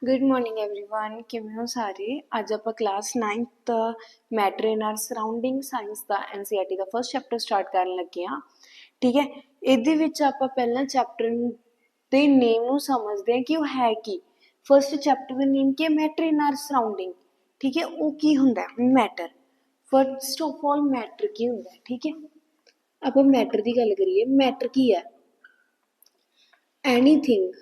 Good morning everyone, किवें हो सारे। अज आप class 9th matter in are surrounding science का एनसीईआरटी का फर्स्ट चैप्टर स्टार्ट करन लगे हाँ। ठीक है, ये आप पहला चैप्टर के नेम नूं समझते हैं कि वो है की। फर्स्ट चैप्टर का नेम की है मैटर इन आर सराउंडिंग। ठीक है, वो की हुंदा है matter. First of all matter की हुंदा है। ठीक है, आप मैटर की गल करिए। मैटर की है anything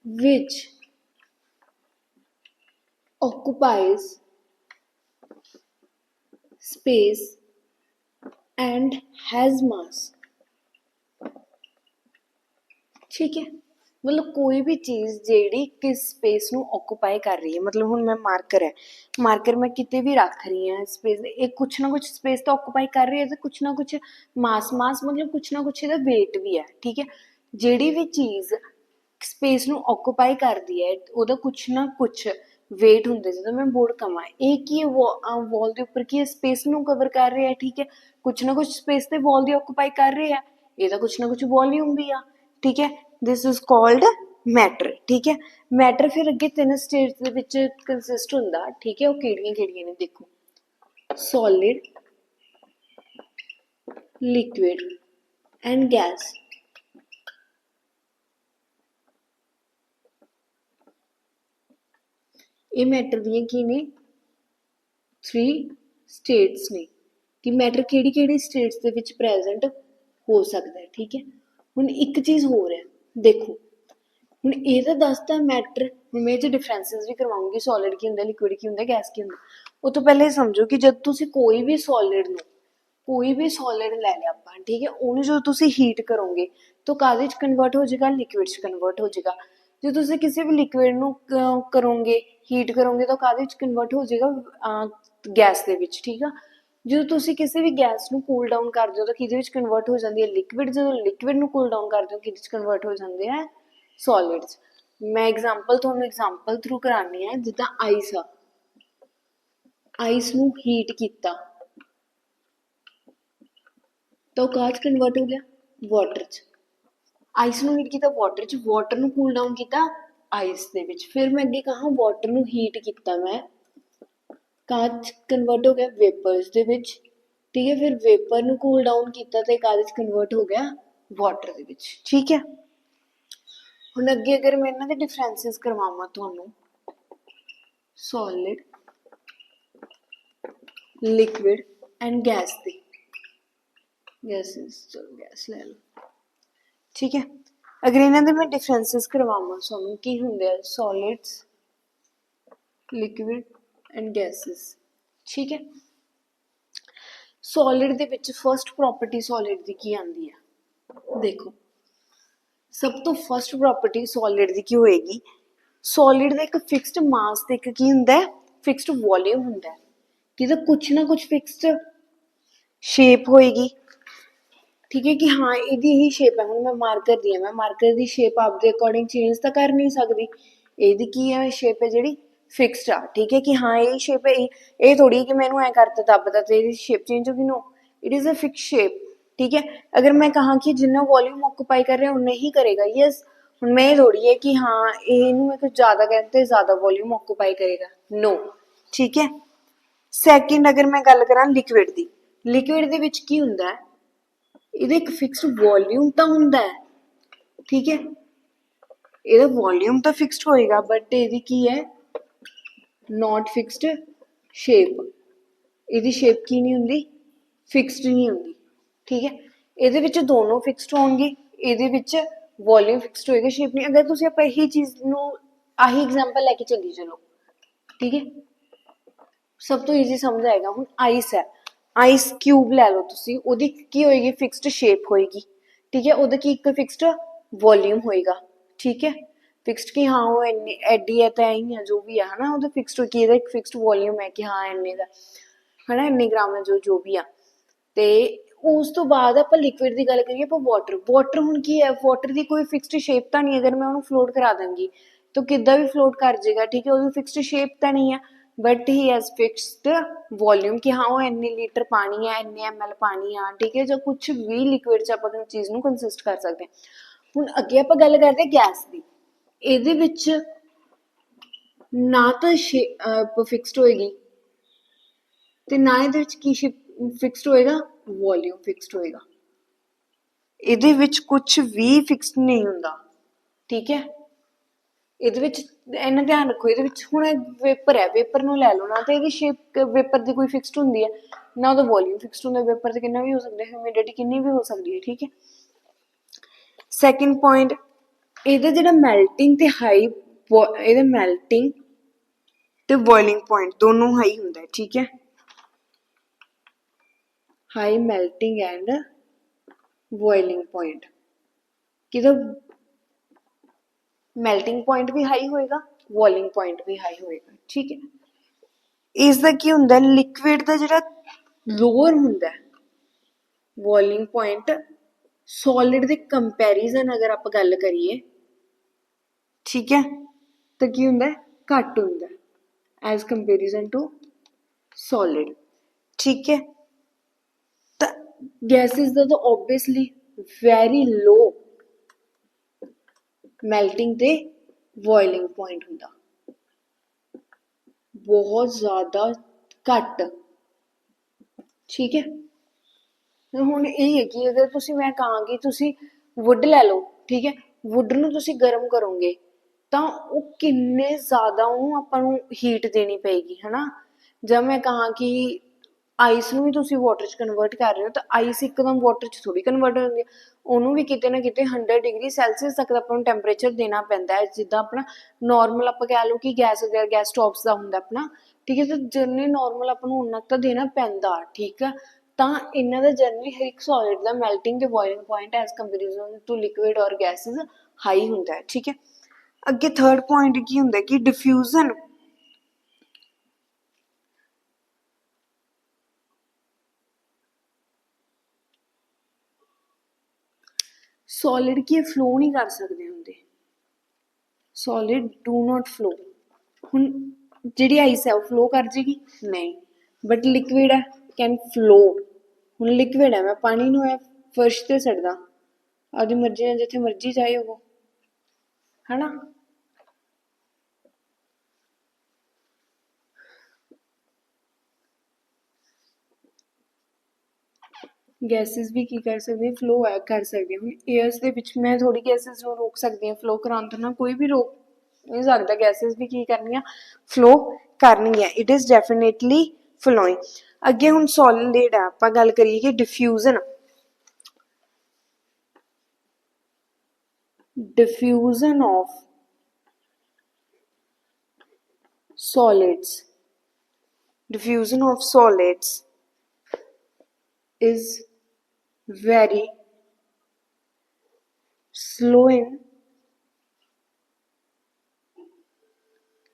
which occupies space and has mass। ठीक है, मतलब कोई भी चीज़ जेड़ी किस स्पेस नू ऑक्यूपाई कर रही है। मतलब हुण मैं मार्कर है, मार्कर मैं किते भी रख रही हाँ स्पेस, एक कुछ ना कुछ स्पेस तो ऑक्यूपाई कर रही है, तो कुछ ना कुछ मास मतलब कुछ ना कुछ इहदा वेट भी है। ठीक है, जेड़ी भी चीज़ स्पेस नू ऑक्यूपाई करदी है उहदा कुछ ना कुछ वेट हुंदा। जो मैं बोर्ड कवां एक ही वॉल के उपर की स्पेस नू कवर कर रहा है। ठीक है, कुछ ना कुछ स्पेस ते वॉल दी ऑक्यूपाई कर रहे हैं, ਇਹਦਾ कुछ ना कुछ वॉल्यूम भी आ। ठीक है, दिस इज कॉल्ड मैटर। ठीक है, मैटर फिर अगे तीन स्टेज दे विच कंसिस्ट हुंदा। ठीक है, वो किहड़ियां ने देखो, सॉलिड, लिक्विड एंड गैस। ये मैटर दियां की ने 3 स्टेट्स ने कि मैटर किहड़ी स्टेट्स दे विच प्रेजेंट हो सकता है। ठीक है, हुण एक चीज़ होर है, देखो हुण ये तो दसता मैटर। हुण मैं डिफरेंसिस भी करवाऊंगी, सॉलिड की हुंदा, लिक्विड की हुंदा, गैस की हुंदा। उस तो पहले समझो कि जब तुसीं कोई भी सॉलिड लै लिया आपां, ठीक है, उहनूं जो तुसीं हीट करोगे तो काहदे च कन्वर्ट हो जाएगा, लिक्विड च कन्वर्ट हो जाएगा। जो तुसीं किसी भी लिक्विड नूं करोगे हीट करोगे तो काहदे च कन्वर्ट हो जाएगा, गैस दे विच। ठीक है, जो तुसीं किसी भी गैस नूं कूल डाउन करदे हो तो किहदे विच कन्वर्ट हो जाती है, लिक्विड। जो लिक्विड नूं कूल डाउन करदे हो किहदे च कन्वर्ट हो जाते हैं, सॉलिड च। मैं एग्जांपल थ्रू करानी है, जिद्दां आइस आ, आइस नूं हीट कीता तो काह च कन्वर्ट हो गया, वाटर च। आइस नूं हीट कीता वाटर च, वाटर नूं कूल डाउन कीता आइस दे विच। फिर मैं अगे कहा वाटर नूं हीट कीता मैं, काह च कन्वर्ट हो गया, वेपर्स दे विच। ठीक है, फिर वेपर नूं कूल डाउन कीता ते काहदे च कन्वर्ट हो गया, वाटर दे विच। ठीक है, हुण अगे अगर मैं इन्हां दे डिफरेंसिस करवावां तुहानूं, solid, liquid and gas they, gases, चलो गैस ले लो। ठीक है, अगर इन्हां दे मैं डिफरेंसिस करवावां तुहानूं की हुंदे आ सॉलिड्स, लिक्विड एंड गैसेस। ठीक है, solid they which first property solid दी की आंदी है, देखो सब तो फर्स्ट प्रॉपर्टी सॉलिड दी की होएगी, सॉलिड दा एक फिक्स्ड मास ते एक की हुंदा है, फिक्स्ड वॉल्यूम हुंदा है। कि कुछ ना कुछ फिक्स्ड शेप होएगी। ठीक है, कि हाँ यही ही शेप है। हुण मैं मार्कर दी है, मैं मार्कर की शेप आपके अकॉर्डिंग चेंज तो कर नहीं सकती। यही की है शेप है जी फिक्स्ड आ। ठीक है, कि हाँ यही शेप है, ये थोड़ी कि मैंने ऐ करता दबदा तो ये शेप चेंज होगी, no, it is a fix shape. ठीक है, अगर मैं कहा कि जिन्ना वॉल्यूम ऑक्यूपाई कर रहे हैं उन्ना ही करेगा, यस। हुण मैं ये थोड़ी है कि हाँ इनू मैं कुछ ज़्यादा कहते ज़्यादा वॉल्यूम ऑक्यूपाई करेगा, नो। ठीक है, सैकेंड अगर मैं गल करा लिक्विड की, लिक्विड दे विच की हुंदा है, ਇਹਦਾ एक फिक्स्ड वॉल्यूम तो ਹੁੰਦਾ है। ठीक है, ਇਹਦਾ वॉल्यूम तो फिक्स्ड होएगा, बट ਇਹਦੀ की है नॉट फिक्स्ड शेप। ਇਹਦੀ शेप की नहीं होंगी, फिक्स्ड नहीं होंगी। ठीक है, ਇਹਦੇ ਵਿੱਚ दोनों फिक्स्ड होंगे, ਇਹਦੇ ਵਿੱਚ वॉल्यूम फिक्स्ड होएगा, शेप नहीं। अगर ਤੁਸੀਂ ਆਪਾਂ ਇਹੀ चीज़ ਨੂੰ आही एग्जांपल लेके चली चलो, ठीक है, सब तो ईजी समझ आएगा। हुण आइस है, आइस क्यूब लै लो तुसी, ओहदी की होएगी, फिक्स्ड शेप होएगी। ठीक है, ओहदा की एक फिक्स्ड वॉल्यूम होएगा। ठीक है, फिक्स्ड कि हाँ वो इन्नी एडी है तो ही है, जो भी है ना, ओहदा फिक्स्ड कि एक फिक्स्ड वॉल्यूम है कि हाँ इन्ने दा है ना, इन्ने ग्राम है, जो भी आ। ते उस तो बाद आपां लिक्विड की गल करिए, आपां वाटर, वाटर हुण की है, वाटर की कोई फिक्स्ड शेप तो नहीं। अगर मैं उन्होंने फ्लोट करा दूँगी तो किद्दां भी फ्लोट कर जाएगा। ठीक है, ओहदी फिक्स्ड शेप तो नहीं है, but he has fixed volume कि हाँ वो इन्ने लीटर पानी है, इन्ने ML पानी आ। ठीक है, जो कुछ भी लिक्विड च आपां चीज़ नूं कंसिस्ट कर सकते हैं। हुण अगे आपां गल करदे गैस की। ਇਹਦੇ ਵਿੱਚ ਨਾ ਤਾਂ ਸ਼ੇਪ ਫਿਕਸਡ ਹੋਏਗੀ ਤੇ ਨਾ ਇਹਦੇ ਵਿੱਚ ਕੀ ਫਿਕਸਡ ਹੋਏਗਾ, ਵੋਲਿਊਮ ਫਿਕਸਡ ਹੋਏਗਾ। ਇਹਦੇ ਵਿੱਚ ਕੁਝ ਵੀ ਫਿਕਸਡ ਨਹੀਂ ਹੁੰਦਾ, ਠੀਕ ਹੈ। ਇਹਦੇ ਵਿੱਚ ਇਹਨਾਂ ਧਿਆਨ ਰੱਖੋ, ਇਹਦੇ ਵਿੱਚ ਹੁਣ ਵੇਪਰ ਹੈ, ਵੇਪਰ ਨੂੰ ਲੈ ਲਓ ਨਾ ਤੇ ਇਹਦੀ ਸ਼ੇਪ ਵੇਪਰ ਦੀ ਕੋਈ ਫਿਕਸਡ ਹੁੰਦੀ ਹੈ ਨਾ ਉਹਦਾ ਵੋਲਿਊਮ ਫਿਕਸਡ ਹੁੰਦਾ, ਵੇਪਰ ਤੇ ਕਿੰਨਾ ਵੀ ਹੋ ਸਕਦਾ, ਹਿਊਮਿਡਿਟੀ ਕਿੰਨੀ ਵੀ ਹੋ ਸਕਦੀ ਹੈ, ਠੀਕ ਹੈ। ਸੈਕਿੰਡ ਪੁਆਇੰਟ, ਇਹਦਾ ਜਿਹੜਾ ਮੈਲਟਿੰਗ ਤੇ ਹਾਈ, ਇਹਦਾ ਮੈਲਟਿੰਗ ਤੇ ਬੋਇਲਿੰਗ ਪੁਆਇੰਟ ਦੋਨੋਂ ਹਾਈ ਹੁੰਦਾ ਹੈ, ਠੀਕ ਹੈ। High melting and boiling point, ਕਿਹਦਾ ਮੈਲਟਿੰਗ ਪੁਆਇੰਟ ਵੀ ਹਾਈ ਹੋਏਗਾ, ਬੋਇਲਿੰਗ ਪੁਆਇੰਟ ਵੀ ਹਾਈ ਹੋਏਗਾ, ਠੀਕ ਹੈ। ਇਸ ਦਾ ਕੀ ਹੁੰਦਾ, ਲਿਕੁਇਡ ਦਾ ਜਿਹੜਾ ਲੋਅਰ ਹੁੰਦਾ ਬੋਇਲਿੰਗ ਪੁਆਇੰਟ, ਸੋਲਿਡ ਦੇ ਕੰਪੈਰੀਜ਼ਨ ਅਗਰ ਆਪਾਂ ਗੱਲ ਕਰੀਏ, ਠੀਕ ਹੈ, ਤਾਂ ਕੀ ਹੁੰਦਾ, ਘੱਟ ਹੁੰਦਾ ਐਜ਼ ਕੰਪੈਰੀਜ਼ਨ ਟੂ ਸੋਲਿਡ, ਠੀਕ ਹੈ। ਤਾਂ ਗੈਸਿਸ ਦਾ ਤਾਂ ਓਬਵੀਅਸਲੀ ਵੈਰੀ ਲੋ ਮੈਲਟਿੰਗ ਤੇ ਬੋਇਲਿੰਗ ਪੁਆਇੰਟ ਹੁੰਦਾ, ਬਹੁਤ ਜ਼ਿਆਦਾ ਘੱਟ, ਠੀਕ ਹੈ। ਹੁਣ ਇਹ ਹੈ ਕਿ ਅਗਰ ਤੁਸੀਂ, ਮੈਂ ਕਹਾਂਗੀ ਤੁਸੀਂ ਵੁੱਡ ਲੈ ਲਓ, ਠੀਕ ਹੈ, ਵੁੱਡ ਨੂੰ ਤੁਸੀਂ ਗਰਮ ਕਰੋਗੇ ਤਾਂ ਉਹ ਕਿੰਨੇ ਜ਼ਿਆਦਾ ਉਹਨੂੰ ਆਪਾਂ ਨੂੰ ਹੀਟ ਦੇਣੀ ਪਏਗੀ, ਹਨਾ। ਜਦ ਮੈਂ ਕਹਾਂ ਕਿ ਆਈਸ ਨੂੰ ਵੀ ਤੁਸੀਂ ਵਾਟਰ 'ਚ ਕਨਵਰਟ ਕਰ ਰਹੇ ਹੋ ਤਾਂ ਆਈਸ ਇੱਕਦਮ ਵਾਟਰ 'ਚ ਥੋੜੀ ਕਨਵਰਟ ਹੋ ਜਾਂਦੀ ਹੈ, ਉਹਨੂੰ ਵੀ ਕਿਤੇ ਨਾ ਕਿਤੇ 100 ਡਿਗਰੀ ਸੈਲਸੀਅਸ ਤੱਕ ਆਪਾਂ ਨੂੰ ਟੈਂਪਰੇਚਰ ਦੇਣਾ ਪੈਂਦਾ ਹੈ, ਜਿੱਦਾਂ ਆਪਣਾ ਨੋਰਮਲ ਆਪਾਂ ਕਹਿ ਲਓ ਕਿ ਗੈਸ ਵਗੈਰਾ ਗੈਸ ਸਟੋਵਸ ਦਾ ਹੁੰਦਾ ਆਪਣਾ, ਠੀਕ ਹੈ। ਤਾਂ ਜਨਰਲੀ ਨੋਰਮਲ ਆਪਾਂ ਨੂੰ ਉਨਾ ਤਾਂ ਦੇਣਾ ਪੈਂਦਾ, ਠੀਕ ਹੈ। ਤਾਂ ਇਹਨਾਂ ਦਾ ਜਨਰਲੀ ਹਰ ਇੱਕ ਸੋਲਿਡ ਦਾ ਮੈਲਟਿੰਗ ਤੇ boiling point as comparison to liquid ਔਰ ਗੈਸਿਸ ਹਾਈ ਹੁੰਦਾ ਹੈ, ਠੀਕ ਹੈ। ਅੱਗੇ ਥਰਡ ਪੁਆਇੰਟ ਕੀ ਹੁੰਦਾ ਕਿ ਡਿਫਿਊਜ਼ਨ, ਸੋਲਿਡ ਕੀ ਫਲੋ ਨਹੀਂ ਕਰ ਸਕਦੇ ਹੁੰਦੇ, ਸੋਲਿਡ ਡੂ ਨਾਟ ਫਲੋ। ਹੁਣ ਜਿਹੜੀ ਆਈਸ ਹੈ ਉਹ ਫਲੋ ਕਰ ਜੇਗੀ ਨਹੀਂ, ਬਟ ਲਿਕੁਇਡ ਹੈ ਕੈਨ ਫਲੋ। ਹੁਣ ਲਿਕੁਇਡ ਹੈ, ਮੈਂ ਪਾਣੀ ਨੂੰ ਹੈ ਫਰਸ਼ ਤੇ ਛੱਡਦਾ, ਆਪਦੀ ਮਰਜ਼ੀ ਨਾਲ ਜਿੱਥੇ ਮਰਜ਼ੀ ਜਾਏ ਉਹ, ਹਨਾ। ਗੈਸਿਸ ਵੀ ਕੀ ਕਰ ਸਕਦੇ, ਫਲੋ ਕਰ ਸਕਦੇ। ਹੁਣ ਏਅਰਸ ਦੇ ਵਿੱਚ ਮੈਂ ਥੋੜੀ ਗੈਸਿਸ ਨੂੰ ਰੋਕ ਸਕਦੀ ਹਾਂ ਫਲੋ ਕਰਾਉਣ ਤੋਂ, ਨਾ ਕੋਈ ਵੀ ਰੋਕ ਨਹੀਂ ਸਕਦਾ, ਗੈਸਿਸ ਵੀ ਕੀ ਕਰਨੀਆਂ, ਫਲੋ ਕਰਨੀ ਹੈ, ਇਟ ਇਜ਼ ਡੈਫੀਨੇਟਲੀ ਫਲੋਇੰਗ। ਅੱਗੇ ਹੁਣ ਸੋਲਿਡ ਆ, ਆਪਾਂ ਗੱਲ ਕਰੀਏ ਕਿ diffusion, diffusion of solids, diffusion of solids is very slow in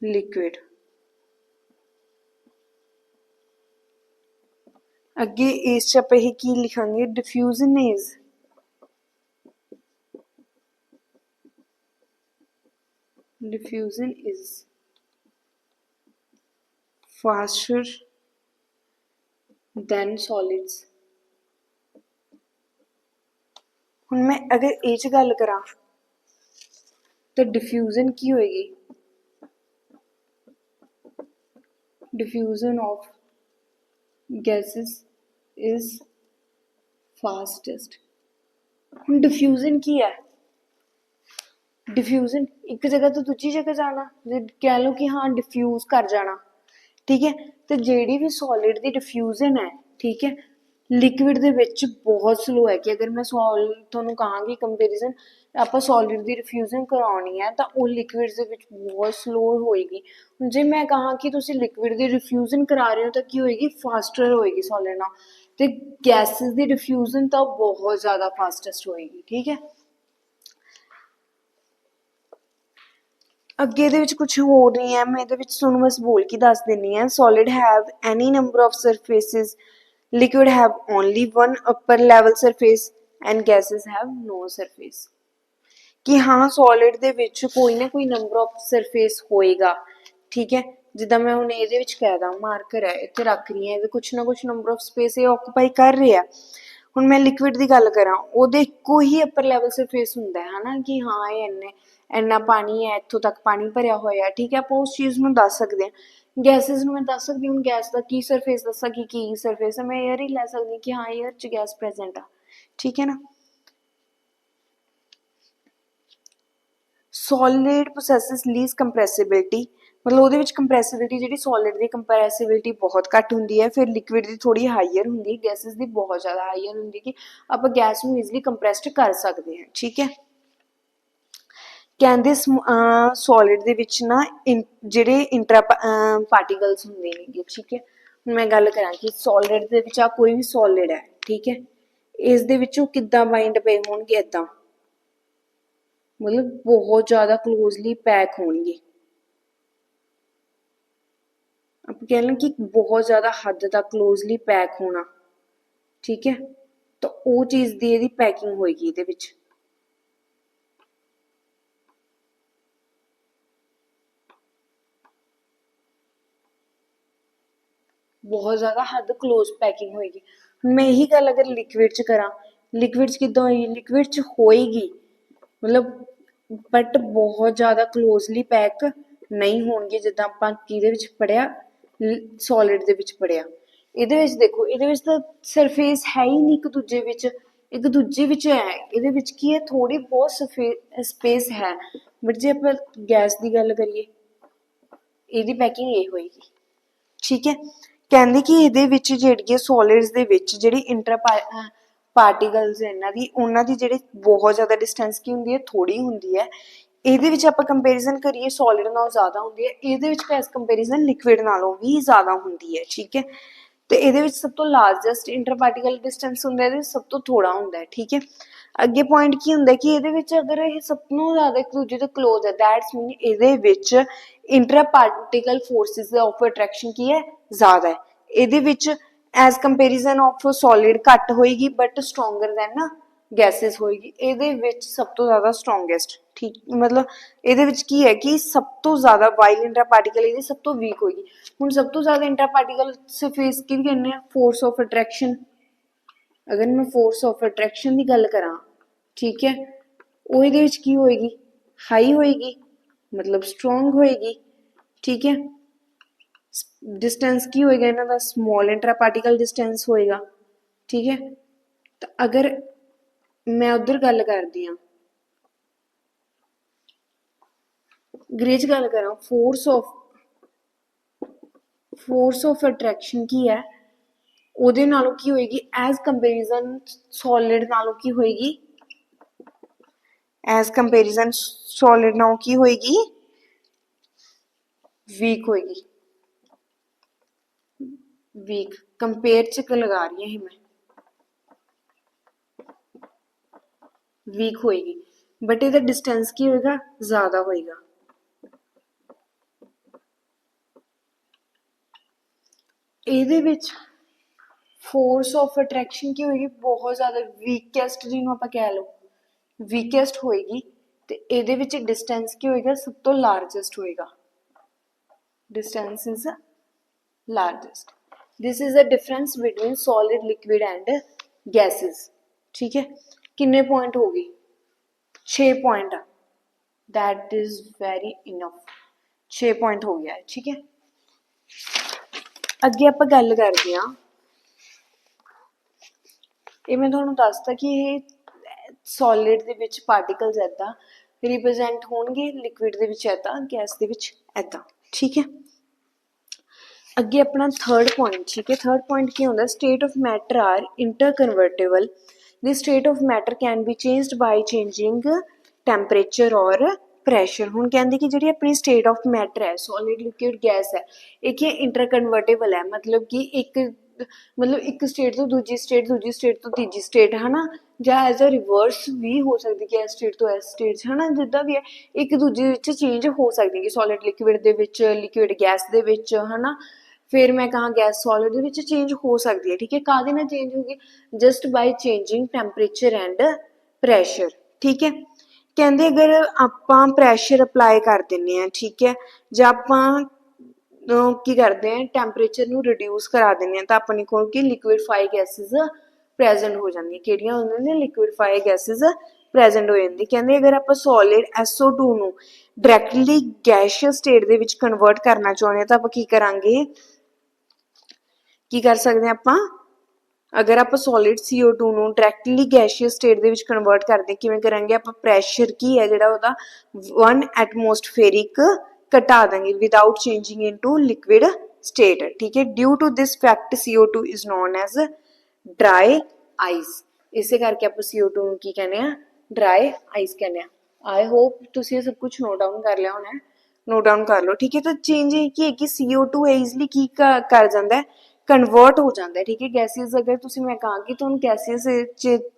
liquid। ਅੱਗੇ ਇਸ 'ਚ ਆਪਾਂ ਇਹ ਕੀ ਲਿਖਾਂਗੇ, diffusion is faster than solids। ਹੁਣ ਮੈਂ ਅਗਰ ਇਹ 'ਚ ਗੱਲ ਕਰਾਂ ਤਾਂ diffusion ਕੀ ਹੋਏਗੀ, diffusion of gases is fastest। ਹੁਣ diffusion ਕੀ ਹੈ, ਡਿਫਿਊਜ਼ਨ ਇੱਕ ਜਗ੍ਹਾ ਤੋਂ ਦੂਜੀ ਜਗ੍ਹਾ ਜਾਣਾ, ਜੇ ਕਹਿ ਲਓ ਕਿ ਹਾਂ ਡਿਫਿਊਜ਼ ਕਰ ਜਾਣਾ, ਠੀਕ ਹੈ। ਤੇ ਜਿਹੜੀ ਵੀ ਸੋਲਿਡ ਦੀ ਡਿਫਿਊਜ਼ਨ ਹੈ, ਠੀਕ ਹੈ, ਲਿਕੁਇਡ ਦੇ ਵਿੱਚ ਬਹੁਤ ਸਲੋ ਹੈ। ਕਿ ਅਗਰ ਮੈਂ ਤੁਹਾਨੂੰ ਕਹਾਂਗੀ ਕੰਪੈਰੀਜ਼ਨ, ਆਪਾਂ ਸੋਲਿਡ ਦੀ ਡਿਫਿਊਜ਼ਨ ਕਰਾਉਣੀ ਹੈ ਤਾਂ ਉਹ ਲਿਕੁਇਡ ਦੇ ਵਿੱਚ ਬਹੁਤ ਸਲੋ ਹੋਏਗੀ। ਜੇ ਮੈਂ ਕਹਾਂ ਕਿ ਤੁਸੀਂ ਲਿਕੁਇਡ ਦੀ ਡਿਫਿਊਜ਼ਨ ਕਰਾ ਰਹੇ ਹੋ ਤਾਂ ਕੀ ਹੋਏਗੀ, ਫਾਸਟਰ ਹੋਏਗੀ ਸੋਲਿਡ ਨਾਲ, ਤੇ ਗੈਸਿਸ ਦੀ ਡਿਫਿਊਜ਼ਨ ਤਾਂ ਬਹੁਤ ਜ਼ਿਆਦਾ ਫਾਸਟੈਸਟ ਹੋਏਗੀ, ਠੀਕ ਹੈ। ਅੱਗੇ ਇਹਦੇ ਵਿੱਚ ਕੁਛ ਹੋਰ ਨਹੀਂ ਹੈ, ਮੈਂ ਇਹਦੇ ਵਿੱਚ ਤੁਹਾਨੂੰ ਬਸ ਬੋਲ ਕੇ ਦੱਸ ਦਿੰਦੀ ਹਾਂ। Solid have any number of surfaces, liquid have only one upper level surface and gases have no surface. ਕਿ ਹਾਂ ਸੋਲਿਡ ਦੇ ਵਿੱਚ ਕੋਈ ਨਾ ਕੋਈ ਨੰਬਰ ਆਫ ਸਰਫੇਸ ਹੋਏਗਾ, ਠੀਕ ਹੈ। ਜਿੱਦਾਂ ਮੈਂ ਹੁਣ ਇਹਦੇ ਵਿੱਚ ਕਹਿ ਦਾਂ, ਮਾਰਕਰ ਹੈ ਇੱਥੇ ਰੱਖ ਰਹੀ ਹਾਂ, ਇਹਦੇ ਕੁਛ ਨਾ ਕੁਛ ਨੰਬਰ ਆਫ ਸਪੇਸ ਇਹ ਆਕੂਪਾਈ ਕਰ ਰਿਹਾ। ਹੁਣ ਮੈਂ ਲਿਕੁਇਡ ਦੀ ਗੱਲ ਕਰਾਂ, ਉਹਦੇ ਇੱਕੋ ਹੀ ਅਪਰ ਲੈਵਲ ਸਰਫੇਸ ਹੁੰਦਾ ਹੈ, ਹਨਾ, ਕਿ ਹਾਂ ਇਹ ਇੰਨੇ ਇੰਨਾ ਪਾਣੀ ਹੈ, ਇੱਥੋਂ ਤੱਕ ਪਾਣੀ ਭਰਿਆ ਹੋਇਆ, ਠੀਕ ਹੈ, ਆਪਾਂ ਉਸ ਚੀਜ਼ ਨੂੰ ਦੱਸ ਸਕਦੇ ਹਾਂ। ਗੈਸਿਸ ਨੂੰ ਮੈਂ ਦੱਸ ਸਕਦੀ ਹੁਣ ਗੈਸ ਦਾ ਕੀ ਸਰਫੇਸ ਦੱਸਾਂ ਕਿ ਕੀ ਸਰਫੇਸ ਹੈ, ਮੈਂ 에ਅਰ ਹੀ ਲੈ ਸਕਦੀ ਹਾਂ ਕਿ ਹਾਂ 에ਅਰ 'ਚ ਗੈਸ ਪ੍ਰੈਜ਼ੈਂਟ ਆ, ਠੀਕ ਹੈ ਨਾ। ਸੋਲਿਡ ਪ੍ਰੋਸੈਸਿਸ ਲੀਜ਼ ਕੰਪਰੈਸਿਬਿਲਿਟੀ, ਮਤਲਬ ਉਹਦੇ ਵਿੱਚ ਕੰਪਰੈਸਿਬਿਲਿਟੀ ਜਿਹੜੀ ਸੋਲਿਡ ਦੀ ਕੰਪਰੈਸਿਬਿਲਿਟੀ ਬਹੁਤ ਘੱਟ ਹੁੰਦੀ ਹੈ, ਫਿਰ ਲਿਕੁਇਡ ਦੀ ਥੋੜੀ ਹਾਈਅਰ ਹੁੰਦੀ ਹੈ, ਗੈਸਿਸ ਦੀ ਬਹੁਤ ਜ਼ਿਆਦਾ ਹਾਈਅਰ ਹੁੰਦੀ ਕਿ ਆਪਾਂ ਗੈਸ ਨੂੰ ਈਜ਼ੀਲੀ ਕੰਪਰੈਸਡ ਕਰ ਸਕਦੇ ਹਾਂ, ਠੀਕ ਹੈ। ਕਹਿੰਦੇ ਸੋਲਿਡ ਦੇ ਵਿੱਚ ਨਾ ਜਿਹੜੇ ਇੰਟਰਾ ਪਾਰਟੀਕਲਸ ਹੁੰਦੇ ਨੇਗੇ, ਠੀਕ ਹੈ। ਹੁਣ ਮੈਂ ਗੱਲ ਕਰਾਂ ਕਿ ਸੋਲਿਡ ਦੇ ਵਿੱਚ ਆ ਕੋਈ ਵੀ ਸੋਲਿਡ ਹੈ, ਠੀਕ ਹੈ, ਇਸ ਦੇ ਵਿੱਚੋਂ ਕਿੱਦਾਂ ਬਾਈਂਡ ਪਏ ਹੋਣਗੇ, ਏਦਾਂ ਮਤਲਬ ਬਹੁਤ ਜ਼ਿਆਦਾ ਕਲੋਜ਼ਲੀ ਪੈਕ ਹੋਣਗੇ। ਆਪਾਂ ਕਹਿ ਲਾਂ ਕਿ ਬਹੁਤ ਜ਼ਿਆਦਾ ਹੱਦ ਤੱਕ ਕਲੋਜ਼ਲੀ ਪੈਕ ਹੋਣਾ, ਠੀਕ ਹੈ, ਤਾਂ ਉਹ ਚੀਜ਼ ਦੀ ਇਹਦੀ ਪੈਕਿੰਗ ਹੋਏਗੀ ਇਹਦੇ ਵਿੱਚ। ਬਹੁਤ ਜ਼ਿਆਦਾ ਹੱਦ ਕਲੋਜ਼ ਪੈਕਿੰਗ ਹੋਏਗੀ। ਹੁਣ ਮੈਂ ਇਹੀ ਗੱਲ ਅਗਰ ਲਿਕੁਇਡ 'ਚ ਕਰਾਂ, ਲਿਕੁਇਡ 'ਚ ਕਿੱਦਾਂ ਹੋਏਗੀ, ਲਿਕੁਇਡ 'ਚ ਹੋਏਗੀ ਮਤਲਬ ਬਟ ਬਹੁਤ ਜ਼ਿਆਦਾ ਕਲੋਜ਼ਲੀ ਪੈਕ ਨਹੀਂ ਹੋਣਗੇ, ਜਿੱਦਾਂ ਆਪਾਂ ਕਿਹਦੇ ਵਿੱਚ ਪੜ੍ਹਿਆ, ਸੋਲਿਡ ਦੇ ਵਿੱਚ ਪੜ੍ਹਿਆ। ਇਹਦੇ ਵਿੱਚ ਦੇਖੋ, ਇਹਦੇ ਵਿੱਚ ਤਾਂ ਸਰਫੇਸ ਹੈ ਹੀ ਨਹੀਂ ਇੱਕ ਦੂਜੇ ਵਿੱਚ, ਇੱਕ ਦੂਜੇ ਵਿੱਚ ਹੈ, ਇਹਦੇ ਵਿੱਚ ਕੀ ਹੈ, ਥੋੜੀ ਬਹੁਤ ਸਪੇਸ ਹੈ, ਬਟ ਜੇ ਆਪਾਂ ਗੈਸ ਦੀ ਗੱਲ ਕਰੀਏ ਇਹਦੀ ਪੈਕਿੰਗ ਇਹ ਹੋਏਗੀ, ਠੀਕ ਹੈ। ਕਹਿੰਦੇ ਕਿ ਇਹਦੇ ਵਿੱਚ ਜਿਹੜੀਆਂ ਸੋਲਿਡਸ ਦੇ ਵਿੱਚ ਜਿਹੜੀ ਇੰਟਰ ਪਾਰਟੀਕਲਸ ਉਹਨਾਂ ਦੀ ਜਿਹੜੀ ਬਹੁਤ ਜ਼ਿਆਦਾ ਡਿਸਟੈਂਸ ਕੀ ਹੁੰਦੀ ਹੈ, ਥੋੜੀ ਹੁੰਦੀ ਹੈ। ਇਹਦੇ ਵਿੱਚ ਆਪਾਂ ਕੰਪੈਰੀਜ਼ਨ ਕਰੀਏ ਸੋਲਿਡ ਨਾਲੋਂ ਜ਼ਿਆਦਾ ਹੁੰਦੀ ਹੈ, ਇਹਦੇ ਵਿੱਚ ਐਸ ਕੰਪੈਰੀਜ਼ਨ ਲਿਕੁਇਡ ਨਾਲੋਂ ਵੀ ਜ਼ਿਆਦਾ ਹੁੰਦੀ ਹੈ, ਠੀਕ ਹੈ। ਤੇ ਇਹਦੇ ਵਿੱਚ ਸਭ ਤੋਂ ਲਾਰਜੈਸਟ ਇੰਟਰ ਪਾਰਟੀਕਲ ਡਿਸਟੈਂਸ ਹੁੰਦਾ, ਇਹਦੇ ਵਿੱਚ ਸਭ ਤੋਂ ਥੋੜਾ ਹੁੰਦਾ ਹੈ, ਠੀਕ ਹੈ। ਅੱਗੇ ਪੁਆਇੰਟ ਕੀ ਹੁੰਦਾ ਕਿ ਇਹਦੇ ਵਿੱਚ ਅਗਰ ਇਹ ਸਭ ਤੋਂ ਜ਼ਿਆਦਾ ਇੱਕ ਦੂਜੇ ਤੋਂ ਕਲੋਜ਼ ਹੈ, ਦੈਟਸ ਮੀਨ ਇਹਦੇ ਵਿੱਚ interparticle forces of attraction ਕੀ ਹੈ, ਜ਼ਿਆਦਾ ਹੈ। ਇਹਦੇ ਵਿੱਚ ਐਜ਼ ਕੰਪੈਰੀਜ਼ਨ ਆਫ ਸੋਲਿਡ ਘੱਟ ਹੋਏਗੀ ਬਟ ਸਟਰੋਂਗਰ ਦੈਨ ਗੈਸਿਸ ਹੋਏਗੀ। ਇਹਦੇ ਵਿੱਚ ਸਭ ਤੋਂ ਜ਼ਿਆਦਾ ਸਟਰੋਂਗੈਸਟ, ਠੀਕ, ਮਤਲਬ ਇਹਦੇ ਵਿੱਚ ਕੀ ਹੈ ਕਿ ਸਭ ਤੋਂ ਜ਼ਿਆਦਾ ਵਾਈਲ ਇੰਟਰ ਪਾਰਟੀਕਲ ਇਹਦੀ ਸਭ ਤੋਂ ਵੀਕ ਹੋਏਗੀ। ਹੁਣ ਸਭ ਤੋਂ ਜ਼ਿਆਦਾ ਇੰਟਰ ਪਾਰਟੀਕਲ ਸਰਫੇਸ ਕੀ ਕਹਿੰਦੇ ਆ, ਫੋਰਸ ਆਫ ਅਟਰੈਕਸ਼ਨ। ਅਗਰ ਮੈਂ ਫੋਰਸ ਆਫ ਅਟਰੈਕਸ਼ਨ ਦੀ ਗੱਲ ਕਰਾਂ, ਠੀਕ ਹੈ, ਉਹ ਇਹਦੇ ਵਿੱਚ ਕੀ ਹੋਏਗੀ, ਹਾਈ ਹੋਏਗੀ, ਮਤਲਬ ਸਟਰੋਂਗ ਹੋਏਗੀ, ਠੀਕ ਹੈ। डिस्टेंस की होएगा इन्हां दा स्मॉल इंट्रा पार्टिकल डिस्टेंस होएगा, ठीक है। तो अगर मैं उधर गल करदी हाँ ग्रेज गल करा, फोर्स ऑफ अट्रैक्शन की है, ਉਹਦੇ ਨਾਲੋਂ ਕੀ ਹੋਏਗੀ ਐਜ਼ ਕੰਪੈਰੀਜ਼ਨ ਸੋਲਿਡ ਨਾਲੋਂ ਕੀ ਹੋਏਗੀ, ਐਜ਼ ਕੰਪੈਰੀਜ਼ਨ ਸੋਲਿਡ ਨਾਲੋਂ ਕੀ ਹੋਏਗੀ, ਵੀਕ ਹੋਏਗੀ। वीक कंपेयर च लगा रही है मैं, वीक होएगी बट इहदा डिस्टेंस की होएगा, ज्यादा होएगा। ਇਹਦੇ ਵਿੱਚ फोर्स ऑफ अट्रैक्शन की होएगी बहुत ज्यादा वीकेस्ट, जिन्होंने आप कह लो वीकेस्ट होएगी। ते ਇਹਦੇ ਵਿੱਚ डिस्टेंस की होएगा, सब तो लार्जेस्ट होएगा, distance is largest. This is the difference between solid liquid and gases, ठीक है। किन्ने पॉइंट हो गए, 6 point, that is very enough, 6 point हो गया है, ठीक है। अगे आप गल करते हैं, ये मैं तुहानूं दसता कि ये सॉलिड दे विच पार्टिकल्स ऐदा रिप्रजेंट होणगे, लिक्विड दे विच ऐदा, गैस दे विच ऐदा, ठीक है। अगे अपना थर्ड पॉइंट, ठीक है। थर्ड पॉइंट की होंदा, state of matter are interconvertible, the state of matter can be changed by changing temperature और प्रैशर। हुण कहंदे कि जिहड़ी अपनी स्टेट ऑफ मैटर है, सॉलिड लिक्विड गैस है, एक इंटरकन्वर्टेबल है, मतलब कि एक स्टेट तो दूजी स्टेट तो तीजी स्टेट है ना, ਜਾਂ एज अ रिवर्स भी हो सकती कि इस स्टेट तो इस स्टेट है ना, जिद्दां भी है एक दूजे विच चेंज हो सकती कि सॉलिड लिक्विड दे विच, लिक्विड गैस दे विच, है ना। फिर मैं कहा gas solid they which change हो सकती है, ठीक है। काहदे नाल चेंज होगी, just by changing temperature and pressure, ठीक है। कहते अगर आपां प्रैशर अप्लाई कर दिंदे आ, ठीक है, जां आपां की करते हैं टैंपरेचर नूं रिड्यूस करा दिंदे आ, तां अपने कोल की लिक्विडफाई गैसिज प्रेजेंट हो जाती, किहड़ियां होंदियां ने, लिक्विडफाई गैसिज ਪ੍ਰੈਜ਼ੈਂਟ ਹੋ ਜਾਂਦੀ। ਕਹਿੰਦੇ ਅਗਰ ਆਪਾਂ ਸੋਲਿਡ SO2 ਨੂੰ ਡਾਇਰੈਕਟਲੀ ਗੈਸੀਅਸ ਸਟੇਟ ਦੇ ਵਿੱਚ ਕਨਵਰਟ ਕਰਨਾ ਚਾਹੁੰਦੇ ਹਾਂ ਤਾਂ ਆਪਾਂ ਕੀ ਕਰਾਂਗੇ, ਕੀ ਕਰ ਸਕਦੇ ਹਾਂ ਆਪਾਂ, ਅਗਰ ਆਪਾਂ ਸੋਲਿਡ CO2 ਨੂੰ ਡਾਇਰੈਕਟਲੀ ਗੈਸੀਅਸ ਸਟੇਟ ਦੇ ਵਿੱਚ ਕਨਵਰਟ ਕਰਦੇ ਕਿਵੇਂ ਕਰਾਂਗੇ, ਆਪਾਂ ਪ੍ਰੈਸ਼ਰ ਕੀ ਹੈ ਜਿਹੜਾ ਉਹਦਾ 1 ਐਟਮੋਸਫੇਰਿਕ ਘਟਾ ਦਾਂਗੇ without changing into liquid state, ठीक है। Due to this fact CO2 is known as dry ice, इसे करके आप CO2 ਨੂੰ ਕੀ ਕਹਿੰਦੇ ਆ, ड्राई आइस ਕਹਿੰਦੇ ਆ। आई होप ਤੁਸੀਂ ਇਹ ਸਭ ਕੁਝ ਨੋਟ ਡਾਊਨ ਕਰ ਲਿਆ ਹੋਣਾ, ਨੋਟ ਡਾਊਨ ਕਰ ਲਓ, ਠੀਕ ਹੈ। ਤਾਂ ਚੇਂਜ ਇਹ ਕੀ ਹੈ ਕਿ CO2 ਈਜ਼ਲੀ ਕੀ ਕਰ ਜਾਂਦਾ ਹੈ, ਕਨਵਰਟ ਹੋ ਜਾਂਦਾ ਹੈ, ਠੀਕ ਹੈ। ਗੈਸਿਸ ਅਗਰ ਤੁਸੀਂ ਮੈਂ ਕਹਾਂ ਕਿ ਤੁਹਾਨੂੰ ਗੈਸਿਸ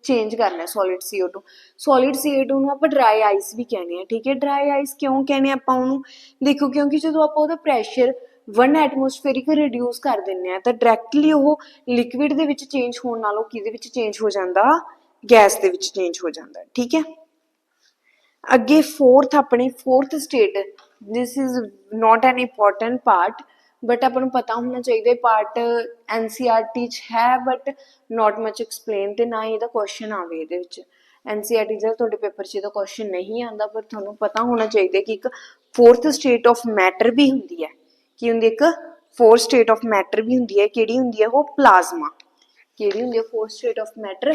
ਚੇਂਜ ਕਰਨਾ ਸੋਲਿਡ CO2, ਸੋਲਿਡ CO2 ਨੂੰ ਆਪਾਂ ਡਰਾਈ ਆਈਸ ਵੀ ਕਹਿੰਦੇ ਆ, ਠੀਕ ਹੈ। ਡਰਾਈ ਆਈਸ ਕਿਉਂ ਕਹਿੰਦੇ ਆਪਾਂ ਉਹਨੂੰ, ਦੇਖੋ ਕਿਉਂਕਿ ਜਦੋਂ ਆਪਾਂ ਉਹਦਾ ਪ੍ਰੈਸ਼ਰ 1 ਐਟਮੋਸਫੇਰਿਕ ਰਿਡਿਊਸ ਕਰ ਦਿੰਦੇ ਆ ਤਾਂ ਡਾਇਰੈਕਟਲੀ ਉਹ ਲਿਕੁਇਡ ਦੇ ਵਿੱਚ ਚੇਂਜ ਹੋਣ ਨਾਲੋਂ ਕਿਹਦੇ ਵਿੱਚ ਚੇਂਜ ਹੋ ਜਾਂਦਾ, ਗੈਸ ਦੇ ਵਿੱਚ ਚੇਂਜ ਹੋ ਜਾਂਦਾ, ਠੀਕ ਹੈ। ਅੱਗੇ ਆਪਣੇ fourth state, this is not N important part but ਆਪਾਂ ਨੂੰ ਪਤਾ ਹੋਣਾ ਚਾਹੀਦਾ, ਪਾਰਟ NCERT 'ਚ ਹੈ ਬਟ ਨੋਟ ਮਚ ਐਕਸਪਲੇਨ, ਤੇ ਨਾ ਹੀ ਇਹਦਾ ਕੁਐਸਚਨ ਆਵੇ ਇਹਦੇ ਵਿੱਚ। NCERT ਦਾ ਤੁਹਾਡੇ ਪੇਪਰ 'ਚ ਇਹਦਾ ਕੁਐਸਚਨ ਨਹੀਂ ਆਉਂਦਾ, ਪਰ ਤੁਹਾਨੂੰ ਪਤਾ ਹੋਣਾ ਚਾਹੀਦਾ ਕਿ ਇੱਕ ਫੋਰਥ ਸਟੇਟ ਆਫ ਮੈਟਰ ਵੀ ਹੁੰਦੀ ਹੈ, ਕੀ ਹੁੰਦੀ, ਇੱਕ ਫੋਰਥ ਸਟੇਟ ਆਫ ਮੈਟਰ ਵੀ ਹੁੰਦੀ ਹੈ, ਕਿਹੜੀ ਹੁੰਦੀ ਹੈ ਉਹ, ਪਲਾਜ਼ਮਾ। ਕਿਹੜੀ ਹੁੰਦੀ ਹੈ fourth state of matter,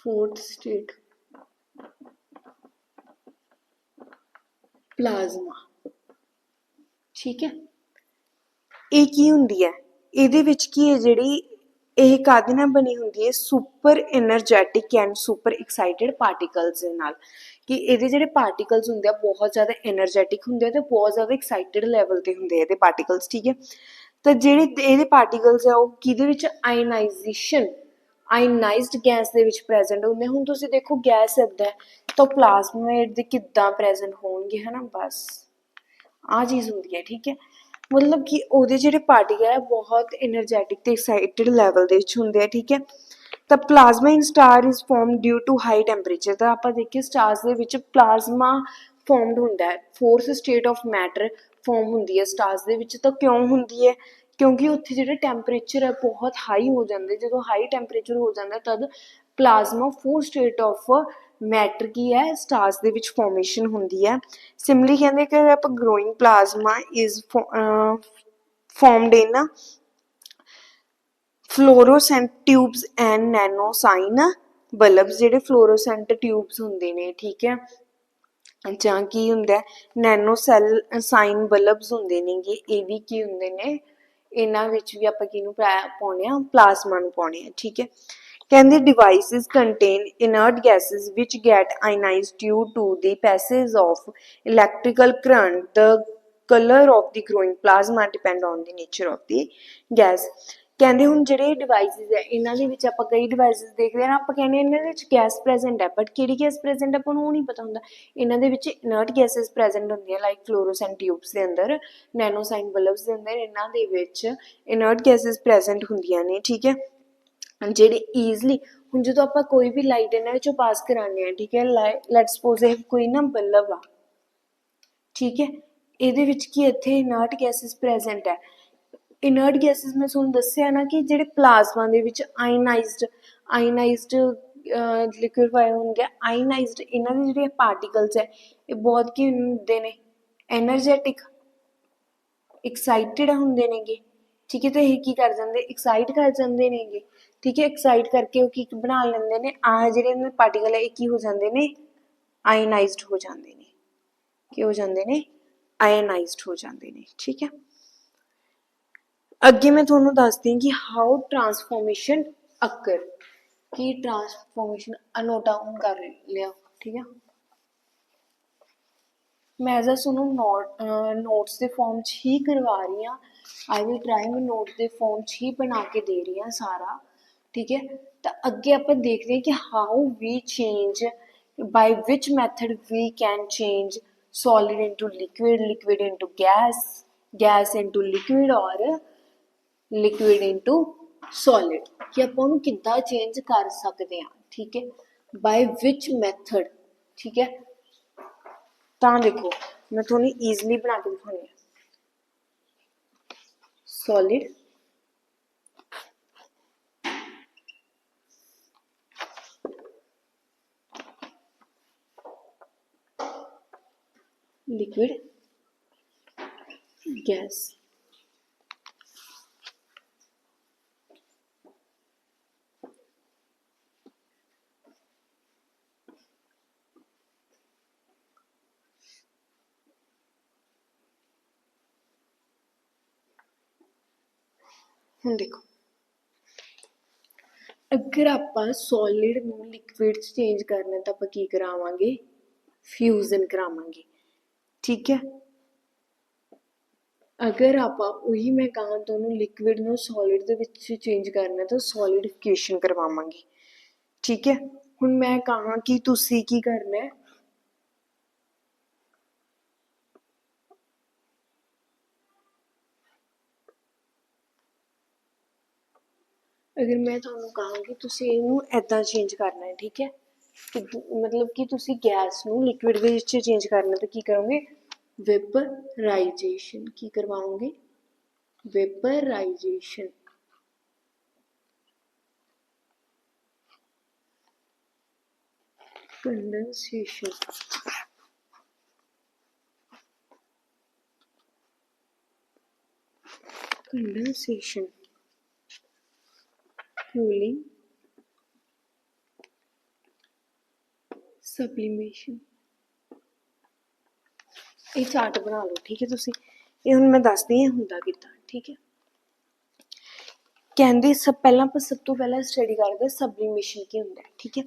fourth state plasma, ठीक है। ਇਹ ਕੀ ਹੁੰਦੀ ਹੈ, ਇਹਦੇ ਵਿੱਚ ਕੀ ਹੈ ਜਿਹੜੀ ਇਹ ਕਾਹਦੇ ਨਾਲ ਬਣੀ ਹੁੰਦੀ ਹੈ, super energetic and super excited particles ਦੇ ਨਾਲ, ਕਿ ਇਹਦੇ ਜਿਹੜੇ ਪਾਰਟੀਕਲਸ ਹੁੰਦੇ ਆ ਬਹੁਤ ਜ਼ਿਆਦਾ ਐਨਰਜੈਟਿਕ ਹੁੰਦੇ ਆ ਤੇ ਬਹੁਤ ਜ਼ਿਆਦਾ ਐਕਸਾਈਟਿਡ ਲੈਵਲ ਤੇ ਹੁੰਦੇ ਆ ਇਹਦੇ ਪਾਰਟੀਕਲਸ, ਠੀਕ ਹੈ। ਤਾਂ ਜਿਹੜੇ ਇਹਦੇ ਪਾਰਟੀਕਲਸ ਆ ਉਹ ਕਿਹਦੇ ਵਿੱਚ, ਆਇਨਾਈਜ਼ਡ ਗੈਸ ਦੇ ਵਿੱਚ ਪ੍ਰੈਜ਼ੈਂਟ ਹੁੰਦੇ। ਹੁਣ ਤੁਸੀਂ ਦੇਖੋ ਗੈਸ ਇੱਦਾਂ ਤਾਂ ਪਲਾਜ਼ਮੇਟ ਦੇ ਕਿੱਦਾਂ ਪ੍ਰੈਜ਼ੈਂਟ ਹੋਣਗੇ, ਹੈ ਨਾ, ਬਸ ਆਹ ਚੀਜ਼ ਹੁੰਦੀ ਹੈ, ਠੀਕ ਹੈ। ਮਤਲਬ ਕਿ ਉਹਦੇ ਜਿਹੜੇ ਪਾਰਟੀਕਲ ਹੈ ਬਹੁਤ ਐਨਰਜੈਟਿਕ ਤੇ ਐਕਸਾਈਟਿਡ ਲੈਵਲ ਦੇ ਵਿੱਚ ਹੁੰਦੇ ਆ, ਠੀਕ ਹੈ। ਤਾਂ plasma in star is formed due to high temperature, ਤਾਂ ਆਪਾਂ ਦੇਖੀਏ ਸਟਾਰਸ ਦੇ ਵਿੱਚ ਪਲਾਜ਼ਮਾ ਫਾਰਮਡ ਹੁੰਦਾ ਹੈ, fourth state of matter form ਹੁੰਦੀ ਹੈ ਸਟਾਰਸ ਦੇ ਵਿੱਚ। ਤਾਂ ਕਿਉਂ ਹੁੰਦੀ ਹੈ, ਕਿਉਂਕਿ ਉੱਥੇ ਜਿਹੜੇ ਟੈਂਪਰੇਚਰ ਹੈ ਬਹੁਤ ਹਾਈ ਹੋ ਜਾਂਦੇ, ਜਦੋਂ ਹਾਈ ਟੈਂਪਰੇਚਰ ਹੋ ਜਾਂਦਾ ਤਦ plasma fourth state of matter ਕੀ ਹੈ, ਸਟਾਰਸ ਦੇ ਵਿੱਚ ਫਾਰਮੇਸ਼ਨ ਹੁੰਦੀ ਹੈ। ਸਿਮਿਲਰਲੀ ਕਹਿੰਦੇ ਕਿ ਆਪਾਂ growing plasma is formed in fluorescent tubes and neon sign bulbs, ਜਿਹੜੇ ਫਲੋਰੋਸੈਂਟ ਟਿਊਬਸ ਹੁੰਦੇ ਨੇ, ਠੀਕ ਹੈ, ਜਾਂ ਕੀ ਹੁੰਦਾ ਨੈਨੋ ਸਾਈਨ ਬਲਬਸ ਹੁੰਦੇ ਨੇਗੇ, ਇਹ ਵੀ ਕੀ ਹੁੰਦੇ ਨੇ, ਇਹਨਾਂ ਵਿੱਚ ਵੀ ਆਪਾਂ ਕਿਹਨੂੰ ਪਾਉਂਦੇ ਹਾਂ, ਪਲਾਜ਼ਮਾ ਨੂੰ ਪਾਉਂਦੇ ਹਾਂ, ਠੀਕ ਹੈ। ਕਹਿੰਦੇ devices contain inert gases which get ionized due to the passage of electrical current. The color of the growing plasma depend on the nature of the gas. ਕਹਿੰਦੇ ਹੁਣ ਜਿਹੜੇ ਡਿਵਾਈਸਿਸ ਹੈ ਇਹਨਾਂ ਦੇ ਵਿੱਚ ਆਪਾਂ ਕਈ ਡਿਵਾਈਸਿਸ ਦੇਖਦੇ ਹਾਂ ਨਾ, ਆਪਾਂ ਕਹਿੰਦੇ ਇਹਨਾਂ ਦੇ ਵਿੱਚ ਗੈਸ ਪ੍ਰੈਜ਼ੈਂਟ ਹੈ ਬਟ ਕਿਹੜੀ ਗੈਸ ਪ੍ਰੈਜ਼ੈਂਟ ਹੈ ਆਪਾਂ ਨੂੰ ਉਹ ਨਹੀਂ ਪਤਾ ਹੁੰਦਾ। ਇਹਨਾਂ ਦੇ ਵਿੱਚ ਇਨਰਟ ਗੈਸਿਸ ਪ੍ਰੈਜ਼ੈਂਟ ਹੁੰਦੀਆਂ ਲਾਈਕ ਫਲੋਰੋਸੈਂਟ ਟਿਊਬਸ ਦੇ ਅੰਦਰ, ਨੈਨੋਸਾਈਨ ਬਲਬਸ ਦੇ ਅੰਦਰ, ਇਹਨਾਂ ਦੇ ਵਿੱਚ ਇਨਰਟ ਗੈਸਿਸ ਪ੍ਰੈਜ਼ੈਂਟ ਹੁੰਦੀਆਂ ਨੇ, ਠੀਕ ਹੈ। ਜਿਹੜੇ ਈਜ਼ਲੀ, ਹੁਣ ਜਦੋਂ ਆਪਾਂ ਕੋਈ ਵੀ ਲਾਈਟ ਇਹਨਾਂ ਵਿੱਚੋਂ ਪਾਸ ਕਰਾਉਂਦੇ ਹਾਂ, ਠੀਕ ਹੈ, ਲੈਟ ਸਪੋਜ਼ ਇਹ ਕੋਈ ਨਾ ਬਲਬ ਆ, ਠੀਕ ਹੈ, ਇਹਦੇ ਵਿੱਚ ਕੀ ਇੱਥੇ ਇਨਰਟ ਗੈਸਿਸ ਪ੍ਰੈਜ਼ੈਂਟ ਹੈ। ਇਨਰਟ ਗੈਸਿਸ ਮੈਂ ਤੁਹਾਨੂੰ ਦੱਸਿਆ ਨਾ ਕਿ ਜਿਹੜੇ ਪਲਾਜ਼ਮਾ ਦੇ ਵਿੱਚ ਆਇਨਾਈਜ਼ਡ ਲਿਕੁਇਫਾਈ ਹੁੰਦੇ ਆ, ਆਇਨਾਈਜ਼ਡ ਇਹਨਾਂ ਦੇ ਜਿਹੜੇ ਪਾਰਟੀਕਲਸ ਹੈ ਇਹ ਬਹੁਤ ਕੀ ਹੁੰਦੇ ਨੇ, ਐਨਰਜੈਟਿਕ, ਐਕਸਾਈਟਿਡ ਹੁੰਦੇ ਨੇਗੇ, ਠੀਕ ਹੈ। ਤਾਂ ਇਹ ਕੀ ਕਰ ਜਾਂਦੇ, ਐਕਸਾਈਟ ਕਰ ਜਾਂਦੇ ਨੇਗੇ, ਠੀਕ ਹੈ। ਐਕਸਾਈਟ ਕਰਕੇ ਉਹ ਕੀ ਬਣਾ ਲੈਂਦੇ ਨੇ, ਆਹ ਜਿਹੜੇ ਪਾਰਟੀਕਲ ਹੈ ਇਹ ਕੀ ਹੋ ਜਾਂਦੇ ਨੇ, ਆਇਨਾਈਜ਼ਡ ਹੋ ਜਾਂਦੇ ਨੇ, ਕੀ ਹੋ ਜਾਂਦੇ ਨੇ, ਆਇਨਾਈਜ਼ਡ ਹੋ ਜਾਂਦੇ ਨੇ, ਠੀਕ ਹੈ। ਅੱਗੇ ਮੈਂ ਤੁਹਾਨੂੰ ਦੱਸਦੀ ਹਾਂ ਕਿ ਹਾਊ ਟਰਾਂਸਫੋਰਮੇਸ਼ਨ ਅਕਰ, ਕੀ ਟਰਾਂਸਫੋਰਮੇਸ਼ਨ ਨੋਟ ਡਾਊਨ ਕਰ ਲਿਆ, ਠੀਕ ਹੈ। ਮੈਂ ਐਜ਼ ਤੁਹਾਨੂੰ ਨੋਟਸ ਦੇ ਫਾਰਮ 'ਚ ਹੀ ਕਰਵਾ ਰਹੀ ਹਾਂ, ਆਈ ਵਿਲ ਟਰਾਈ, ਮੈਂ ਨੋਟ ਦੇ ਫਾਰਮ 'ਚ ਹੀ ਬਣਾ ਕੇ ਦੇ ਰਹੀ ਹਾਂ ਸਾਰਾ, ਠੀਕ ਹੈ। ਤਾਂ ਅੱਗੇ ਆਪਾਂ ਦੇਖਦੇ ਹਾਂ ਕਿ how we change, by which method we can change solid into liquid, liquid into gas, gas into liquid ਔਰ ਲਿਕੁਇਡ ਇਨਟੂ ਸੋਲਿਡ, ਕਿ ਆਪਾਂ ਉਹਨੂੰ ਕਿੱਦਾਂ ਚੇਂਜ ਕਰ ਸਕਦੇ ਹਾਂ, ਠੀਕ ਹੈ, ਬਾਈ ਵਿਚ ਮੈਥਡ, ਠੀਕ ਹੈ। ਤਾਂ ਦੇਖੋ ਮੈਂ ਤੁਹਾਨੂੰ ਈਜ਼ਲੀ ਬਣਾ ਕੇ ਦਿਖਾਉਂਦੀ ਹਾਂ, ਸੋਲਿਡ liquid gas। ਹੁਣ देखो अगर आप सॉलिड ਨੂੰ ਲਿਕਵਿਡ ਚ ਚੇਂਜ ਕਰਨਾ ਤਾਂ ਆਪਾਂ ਕੀ ਕਰਾਵਾਂਗੇ ਫਿਊਜ਼ਨ ਕਰਾਵਾਂਗੇ ठीक है। अगर आप ਉਹੀ मैं ਕਹਾਂ ਤਾਂ ਉਹਨੂੰ ਲਿਕਵਿਡ ਨੂੰ ਸੋਲਿਡ ਦੇ ਵਿੱਚ ਚੇਂਜ ਕਰਨਾ ਤਾਂ ਸੋਲਿਡਿਫਿਕੇਸ਼ਨ ਕਰਵਾਵਾਂਗੇ ठीक है। ਹੁਣ मैं ਕਹਾਂ ਕਿ ਤੁਸੀਂ ਕੀ ਕਰਨਾ है अगर मैं ਤੁਹਾਨੂੰ ਕਹਾਂ ਕਿ ਤੁਸੀਂ ਇਹਨੂੰ ਐਦਾਂ ਚੇਂਜ ਕਰਨਾ ਹੈ ठीक है मतलब कि ਤੁਸੀਂ ਗੈਸ ਨੂੰ ਲਿਕਵਿਡ ਦੇ ਵਿੱਚ ਚੇਂਜ ਕਰਨਾ ਤਾਂ ਕੀ ਕਰੋਗੇ वेपराइजेशन की करवाओगे vaporisation condensation condensation cooling sublimation ਇਹ ਚਾਰਟ ਬਣਾ ਲਓ ਠੀਕ ਹੈ ਤੁਸੀਂ ਇਹ ਹੁਣ ਮੈਂ ਦੱਸਦੀ ਹਾਂ ਹੁੰਦਾ ਕਿੱਦਾਂ ਠੀਕ ਹੈ ਕਹਿੰਦੇ ਸਭ ਤੋਂ ਪਹਿਲਾਂ ਸਟੱਡੀ ਕਰਦੇ ਸਬਲੀਮੇਸ਼ਨ ਕੀ ਹੁੰਦਾ ਹੈ ਠੀਕ ਹੈ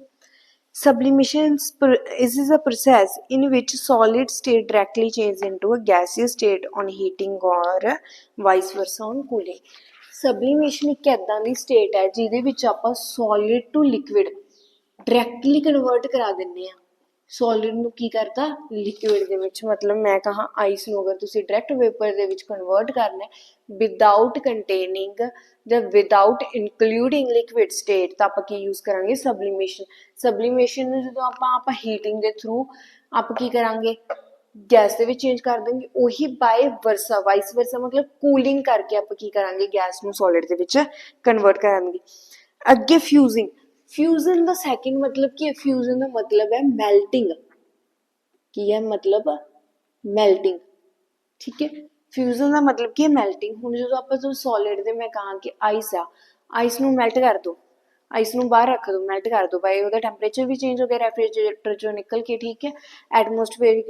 sublimation is a process in which solid state directly changes into a gaseous state on heating or vice versa on cooling sublimation ਇੱਕ ਐਦਾਂ ਦੀ state ਹੈ ਜਿਹਦੇ ਵਿੱਚ ਆਪਾਂ solid to liquid directly convert ਕਰਾ ਦਿੰਦੇ ਆ ਸੋਲਿਡ ਨੂੰ ਕੀ ਕਰਤਾ ਲਿਕੁਇਡ ਦੇ ਵਿੱਚ ਮਤਲਬ ਮੈਂ ਕਹਾਂ ਆਈਸ ਨੂੰ ਅਗਰ ਤੁਸੀਂ ਡਾਇਰੈਕਟ ਵੇਪਰ ਦੇ ਵਿੱਚ ਕਨਵਰਟ ਕਰਨਾ ਵਿਦਆਊਟ ਕੰਟੇਨਿੰਗ ਜਾਂ ਵਿਦਆਊਟ ਇਨਕਲੂਡਿੰਗ ਲਿਕੁਇਡ ਸਟੇਟ ਤਾਂ ਆਪਾਂ ਕੀ ਯੂਜ਼ ਕਰਾਂਗੇ ਸਬਲੀਮੇਸ਼ਨ ਨੂੰ ਜਦੋਂ ਆਪਾਂ ਹੀਟਿੰਗ ਦੇ ਥਰੂ ਆਪਾਂ ਕੀ ਕਰਾਂਗੇ ਗੈਸ ਦੇ ਵਿੱਚ ਚੇਂਜ ਕਰ ਦਾਂਗੇ ਉਹੀ ਬਾਈ ਵਰਸਾ ਵਾਈਸ ਵਰਸਾ ਮਤਲਬ ਕੂਲਿੰਗ ਕਰਕੇ ਆਪਾਂ ਕੀ ਕਰਾਂਗੇ ਗੈਸ ਨੂੰ ਸੋਲਿਡ ਦੇ ਵਿੱਚ ਕਨਵਰਟ ਕਰਾਂਗੇ ਅੱਗੇ ਫਿਊਜ਼ਿੰਗ फ्यूजन का सैकेंड मतलब की फ्यूजन का मतलब है मेल्टिंग की है मतलब मेल्टिंग ठीक है फ्यूजन का मतलब की है मेल्टिंग हुण जो आप सॉलिड दे मैं कहा कि आइस आ आइस नूं मेल्ट कर दो आइस नूं बाहर रख दो मेल्ट कर दो भाई उहदा टैंपरेचर भी चेंज हो गया रेफ्रिजरेटर चों निकल के ठीक है एटमोसफेरिक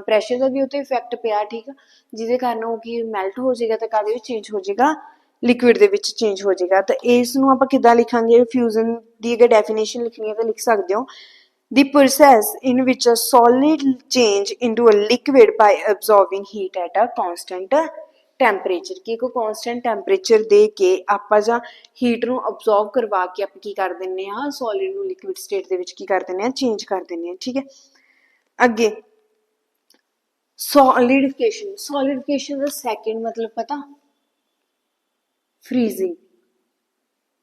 प्रैशर का भी उत्ते इफेक्ट पिया ठीक है जिहदे कारण वो की मेल्ट हो जाएगा तो काहदे विच चेंज हो जाएगा लिक्विड ਦੇ ਵਿੱਚ ਚੇਂਜ ਹੋ ਜਾਏਗਾ ਤਾਂ ਇਸ ਨੂੰ ਆਪਾਂ ਕਿੱਦਾਂ ਲਿਖਾਂਗੇ ਫਿਊਜ਼ਨ ਦੀ ਅਗਰ ਡੈਫੀਨੇਸ਼ਨ ਲਿਖਣੀ ਹੈ ਤਾਂ ਲਿਖ ਸਕਦੇ ਹੋ the process in which a solid change into a liquid by absorbing heat at a constant temperature ਕਿ ਕੋਈ constant temperature ਦੇ ਕੇ ਆਪਾਂ ਜਾਂ ਹੀਟ ਨੂੰ absorb ਕਰਵਾ ਕੇ ਆਪਾਂ ਕੀ ਕਰ ਦਿੰਨੇ ਆ solid ਨੂੰ liquid state ਦੇ ਵਿੱਚ ਕੀ ਕਰ ਦਿੰਨੇ ਆ ਚੇਂਜ ਕਰ ਦਿੰਨੇ ਆ ਠੀਕ ਹੈ ਅੱਗੇ solidification ਦਾ second मतलब पता फ्रीजिंग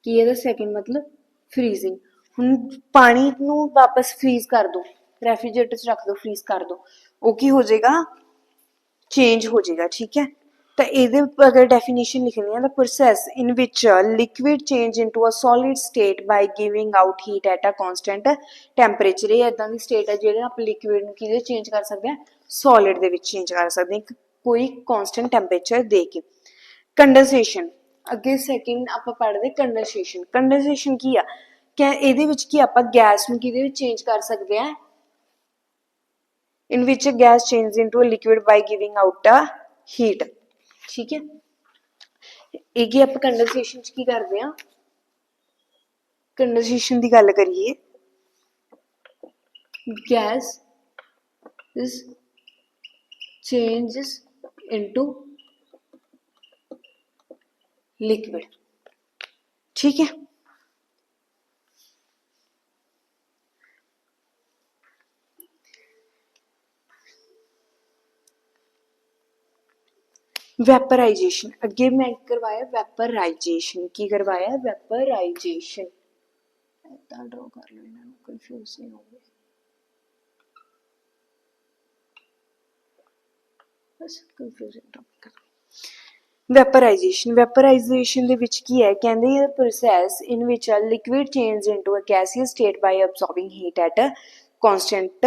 की ਇਹਦਾ ਸੈਕਿੰਡ मतलब फ्रीजिंग ਹੁਣ ਪਾਣੀ ਨੂੰ ਵਾਪਸ ਫਰੀਜ਼ ਕਰ ਦੋ ਰੈਫ੍ਰਿਜਰੇਟਰ 'ਚ ਰੱਖ ਦੋ ਫਰੀਜ਼ ਕਰ ਦੋ ਉਹ ਕੀ ਹੋ ਜਾਏਗਾ ਚੇਂਜ ਹੋ ਜਾਏਗਾ ਠੀਕ ਹੈ ਤਾਂ ਇਹਦੇ ਅਗਰ ਡੈਫੀਨੇਸ਼ਨ ਲਿਖਣੀ ਹੈ ਤਾਂ process in which liquid change into a solid state by giving out heat at a constant temperature ਇਹ ਇਦਾਂ ਦੀ ਸਟੇਟ ਹੈ ਜਿਹੜੇ ਆਪਾਂ ਲਿਕੁਇਡ ਨੂੰ ਕਿਹਦੇ ਚੇਂਜ ਕਰ ਸਕਦੇ ਹਾਂ ਸੋਲਿਡ ਦੇ ਵਿੱਚ ਚੇਂਜ ਕਰ ਸਕਦੇ ਹਾਂ ਕੋਈ ਕਨਸਟੈਂਟ ਟੈਂਪਰੇਚਰ ਦੇ ਕੇ ਕੰਡੈਂਸੇਸ਼ਨ ਅੱਗੇ ਸੈਕਿੰਡ ਆਪਾਂ ਪੜ੍ਹਦੇ ਕੰਡੈਂਸੇਸ਼ਨ ਕੀ ਆ ਕਿ ਇਹਦੇ ਵਿੱਚ ਕੀ ਆਪਾਂ ਗੈਸ ਨੂੰ ਕਿਹਦੇ ਵਿੱਚ ਚੇਂਜ ਕਰ ਸਕਦੇ ਆ in which a gas changes into a liquid by giving out a heat ठीक है ਇਹ ਕੀ ਆਪਾਂ ਕੰਡੈਂਸੇਸ਼ਨ ਚ ਕੀ ਕਰਦੇ ਆ ਕੰਡੈਂਸੇਸ਼ਨ ਦੀ ਗੱਲ ਕਰੀਏ gas is changes into liquid ठीक है वेपराइजेशन अगे मैं करवाया वेपराइजेशन की करवाया वेपराइजेशन ऐसा ड्रॉ कर लो इन्होंने कंफ्यूज नहीं होंगे बस कंफ्यूजन ड्रॉ कर वेपराइजेशन ਦੇ ਵਿੱਚ ਕੀ ਹੈ ਕਹਿੰਦੇ ਇਹ process in which a liquid change into a gaseous state by absorbing heat at a constant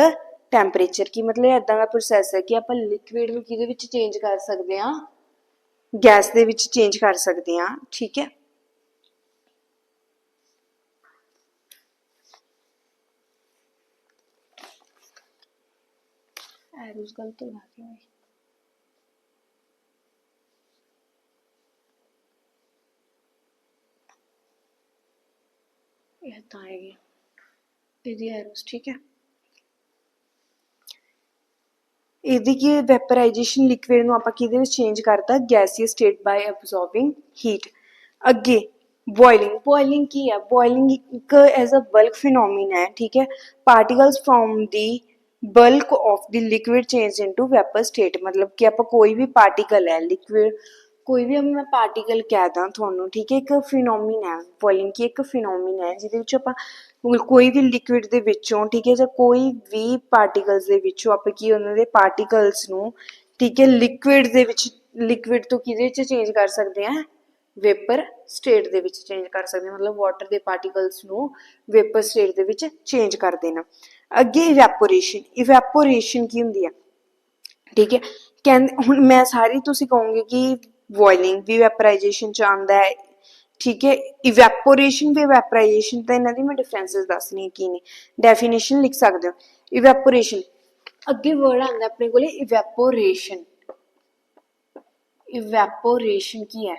temperature ਕੀ ਮਤਲਬ ਇਦਾਂ ਦਾ ਪ੍ਰੋਸੈਸ ਹੈ ਕਿ ਆਪਾਂ ਲਿਕੁਇਡ ਨੂੰ ਕਿਹਦੇ ਵਿੱਚ ਚੇਂਜ ਕਰ ਸਕਦੇ ਹਾਂ, ਗੈਸ ਦੇ ਵਿੱਚ ਚੇਂਜ ਕਰ ਸਕਦੇ ਹਾਂ। ਠੀਕ ਹੈ, ਐਰੋਸ ਗਲਤ ਲਾ ਕੇ ਹੋਏ। ਇਹ ਤਾਂ ਆਏਗੀ ਇਹਦੀ ਐਰੋਸ। ਠੀਕ ਹੈ, ਇਹਦੀ ਕੀ ਵੈਪਰਾਈਜੇਸ਼ਨ ਲਿਕੁਇਡ ਨੂੰ ਆਪਾਂ ਕਿਹਦੇ ਵਿੱਚ ਚੇਂਜ ਕਰਤਾ, ਗੈਸੀਅਸ ਸਟੇਟ ਬਾਈ ਅਬਜ਼ੋਰਬਿੰਗ ਹੀਟ। ਅੱਗੇ ਬੋਇਲਿੰਗ ਕੀ ਹੈ, ਬੋਇਲਿੰਗ ਇੱਕ ਐਜ਼ ਅ ਬਲਕ ਫਿਨੋਮੀਨਾ ਹੈ। ਠੀਕ ਹੈ, particles from the bulk of the liquid change into wiper state. मतलब कि आप कोई भी पार्टिकल है लिक्विड, कोई भी मैं पार्टिकल कह दा ਤੁਹਾਨੂੰ। ठीक है, एक फिनोमिन है बॉइलिंग की, एक फिनोमिन है ਜਿਹਦੇ ਵਿੱਚ ਆਪਾਂ ਕੋਈ ਵੀ ਲਿਕੁਇਡ ਦੇ ਵਿੱਚੋਂ, ਠੀਕ ਹੈ, ਜਾਂ ਕੋਈ ਵੀ ਪਾਰਟੀਕਲਸ ਦੇ ਵਿੱਚੋਂ ਆਪਾਂ ਕੀ ਉਹਨਾਂ ਦੇ ਪਾਰਟੀਕਲਸ ਨੂੰ, ਠੀਕ ਹੈ, ਲਿਕੁਇਡ ਦੇ ਵਿੱਚ, ਲਿਕੁਇਡ ਤੋਂ ਕਿਹਦੇ ਵਿੱਚ ਚੇਂਜ ਕਰ ਸਕਦੇ ਹਾਂ, वेपर स्टेट ਦੇ ਵਿੱਚ ਚੇਂਜ ਕਰ ਸਕਦੇ ਹਾਂ। मतलब वाटर ਦੇ पार्टिकल्स ਨੂੰ वेपर स्टेट ਦੇ ਵਿੱਚ चेंज कर देना। ਅੱਗੇ ਇਵੈਪੋਰੇਸ਼ਨ ਕੀ ਹੁੰਦੀ ਹੈ, ठीक है, कहते हुण मैं सारी तुसी कहोगे कि बॉइलिंग भी वैपराइजेशन च आंदा है। ठीक है, इवैपोरेशन भी वैपराइजेशन तो इन्हां दी मैं डिफरेंसिस दसनी की ने, डेफिनेशन लिख सकते हो। इवैपोरेशन अगे वर्ड आंदा अपने कोले इवैपोरेशन। इवैपोरेशन की है,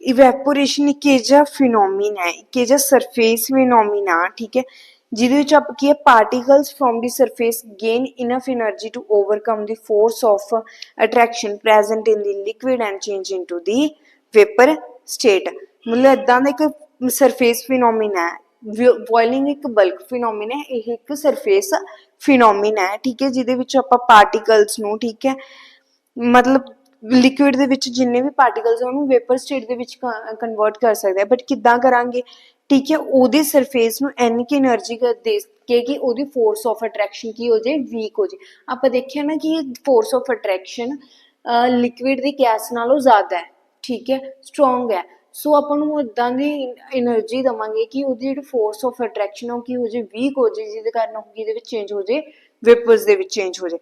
इवैपोरेशन एक जिहा फिनोमिना है, एक जिहा सरफेस फिनोमिना। ठीक है, ਜਿਹਦੇ ਵਿੱਚ ਆਪਾਂ ਕੀ ਹੈ, particles from the surface gain enough energy to overcome the force of attraction present in the liquid and change into the vapour state. मतलब ਇਦਾਂ ਦਾ ਇੱਕ ਸਰਫੇਸ ਫਿਨੋਮੀਨਾ ਹੈ। ਬੋਇਲਿੰਗ ਇੱਕ ਬਲਕ ਫਿਨੋਮੀਨਾ ਹੈ, ਇਹ ਇੱਕ ਸਰਫੇਸ ਫਿਨੋਮੀਨਾ ਹੈ। ਠੀਕ ਹੈ, ਜਿਹਦੇ ਵਿੱਚ ਆਪਾਂ ਪਾਰਟੀਕਲਸ ਨੂੰ, ਠੀਕ ਹੈ, मतलब ਲਿਕੁਇਡ ਦੇ ਵਿੱਚ ਜਿੰਨੇ ਵੀ ਪਾਰਟੀਕਲਸ ਉਹਨੂੰ ਵੇਪਰ ਸਟੇਟ ਦੇ ਵਿੱਚ ਕਨਵਰਟ ਕਰ ਸਕਦੇ ਆ। ਬਟ ਕਿੱਦਾਂ ਕਰਾਂਗੇ, ਠੀਕ ਹੈ, ਉਹਦੇ ਸਰਫੇਸ ਨੂੰ ਇੰਨੀ ਕਿ એનર્ਜੀ ਦੇ ਕੇ ਕਿ ਉਹਦੀ ਫੋਰਸ ਆਫ ਅਟਰੈਕਸ਼ਨ ਕੀ ਹੋ ਜਾਏ, ਵੀਕ ਹੋ ਜਾਏ। ਆਪਾਂ ਦੇਖਿਆ ਨਾ ਕਿ force of attraction liquid the gas ਨਾਲੋਂ ਜ਼ਿਆਦਾ ਹੈ। ਠੀਕ ਹੈ, ਸਟਰੋਂਗ ਹੈ। ਸੋ ਆਪਾਂ ਨੂੰ ਇੱਦਾਂ ਦੀ એનર્ਜੀ ਦੇਵਾਂਗੇ ਕਿ ਉਹਦੀ ਜਿਹੜੀ ਫੋਰਸ ਆਫ ਅਟਰੈਕਸ਼ਨ ਉਹ ਕੀ ਹੋ ਜਾਏ, ਵੀਕ ਹੋ ਜਾਏ, ਜਿਹਦੇ ਕਾਰਨ ਉਹ ਕਿਹਦੇ ਵਿੱਚ ਚੇਂਜ ਹੋ ਜਾਏ, ਵੇਪਰਸ ਦੇ ਵਿੱਚ ਚੇਂਜ ਹੋ ਜਾਏ।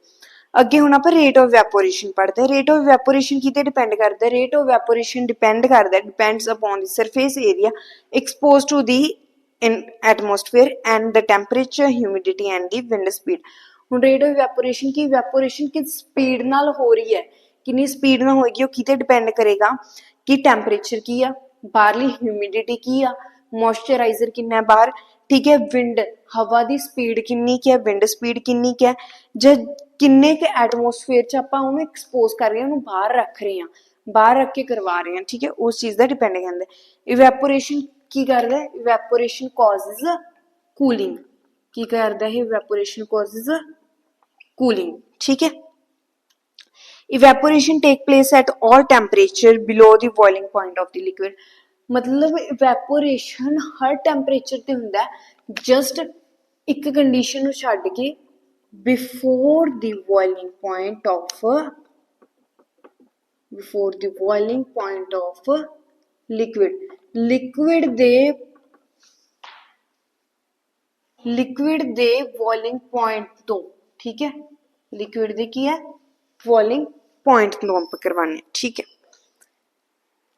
ਅੱਗੇ ਹੁਣ ਆਪਾਂ ਰੇਟ ਆਫ ਵੈਪੋਰੇਸ਼ਨ ਪੜ੍ਹਦੇ ਹਾਂ। ਰੇਟ ਆਫ ਵੈਪੋਰੇਸ਼ਨ ਕਿਤੇ ਡਿਪੈਂਡ ਕਰਦਾ, ਰੇਟ ਆਫ ਵੈਪੋਰੇਸ਼ਨ ਡਿਪੈਂਡ ਕਰਦਾ, depends upon the surface area exposed to the atmosphere and the temperature, humidity and the wind speed। ਹੁਣ ਰੇਟ ਆਫ ਵੈਪੋਰੇਸ਼ਨ ਕੀ, ਵੈਪੋਰੇਸ਼ਨ ਕਿਸ ਸਪੀਡ ਨਾਲ ਹੋ ਰਹੀ ਹੈ, ਕਿੰਨੀ ਸਪੀਡ ਨਾਲ ਹੋਏਗੀ, ਉਹ ਕਿਤੇ ਡਿਪੈਂਡ ਕਰੇਗਾ ਕਿ ਟੈਂਪਰੇਚਰ ਕੀ ਆ, ਬਾਹਰਲੀ ਹਿਊਮਿਡਿਟੀ ਕੀ ਆ, ਮੋਇਸਚਰਾਈਜ਼ਰ ਕਿੰਨਾ ਬਾਹਰ। ठीक है, विंड हवा की स्पीड किन्नी क्या है, विंड स्पीड किन्नी क्या है, ज किन्ने के एटमोसफेयर च आपां उहनूं एक्सपोज कर रहे हैं, उहनूं बाहर रख रहे हैं, बाहर रख के करवा रहे हैं। ठीक है, उस चीज़ का डिपेंड करता है। इवैपोरेशन की करदा है, इवैपोरेशन कॉजेज कूलिंग। की करदा है, इवैपोरेशन कॉजेज कूलिंग। ठीक है, evaporation take place at all temperature below the boiling point of the liquid. मतलब इवैपोरेशन हर टैंपरेचर ते हुंदा है, जस्ट एक कंडीशन नूं छड्ड के before the boiling point of liquid. Liquid दे बॉइलिंग पॉइंट तो, ठीक है, लिक्विड दे की है बॉइलिंग पॉइंट तो हम करवाने। ठीक है,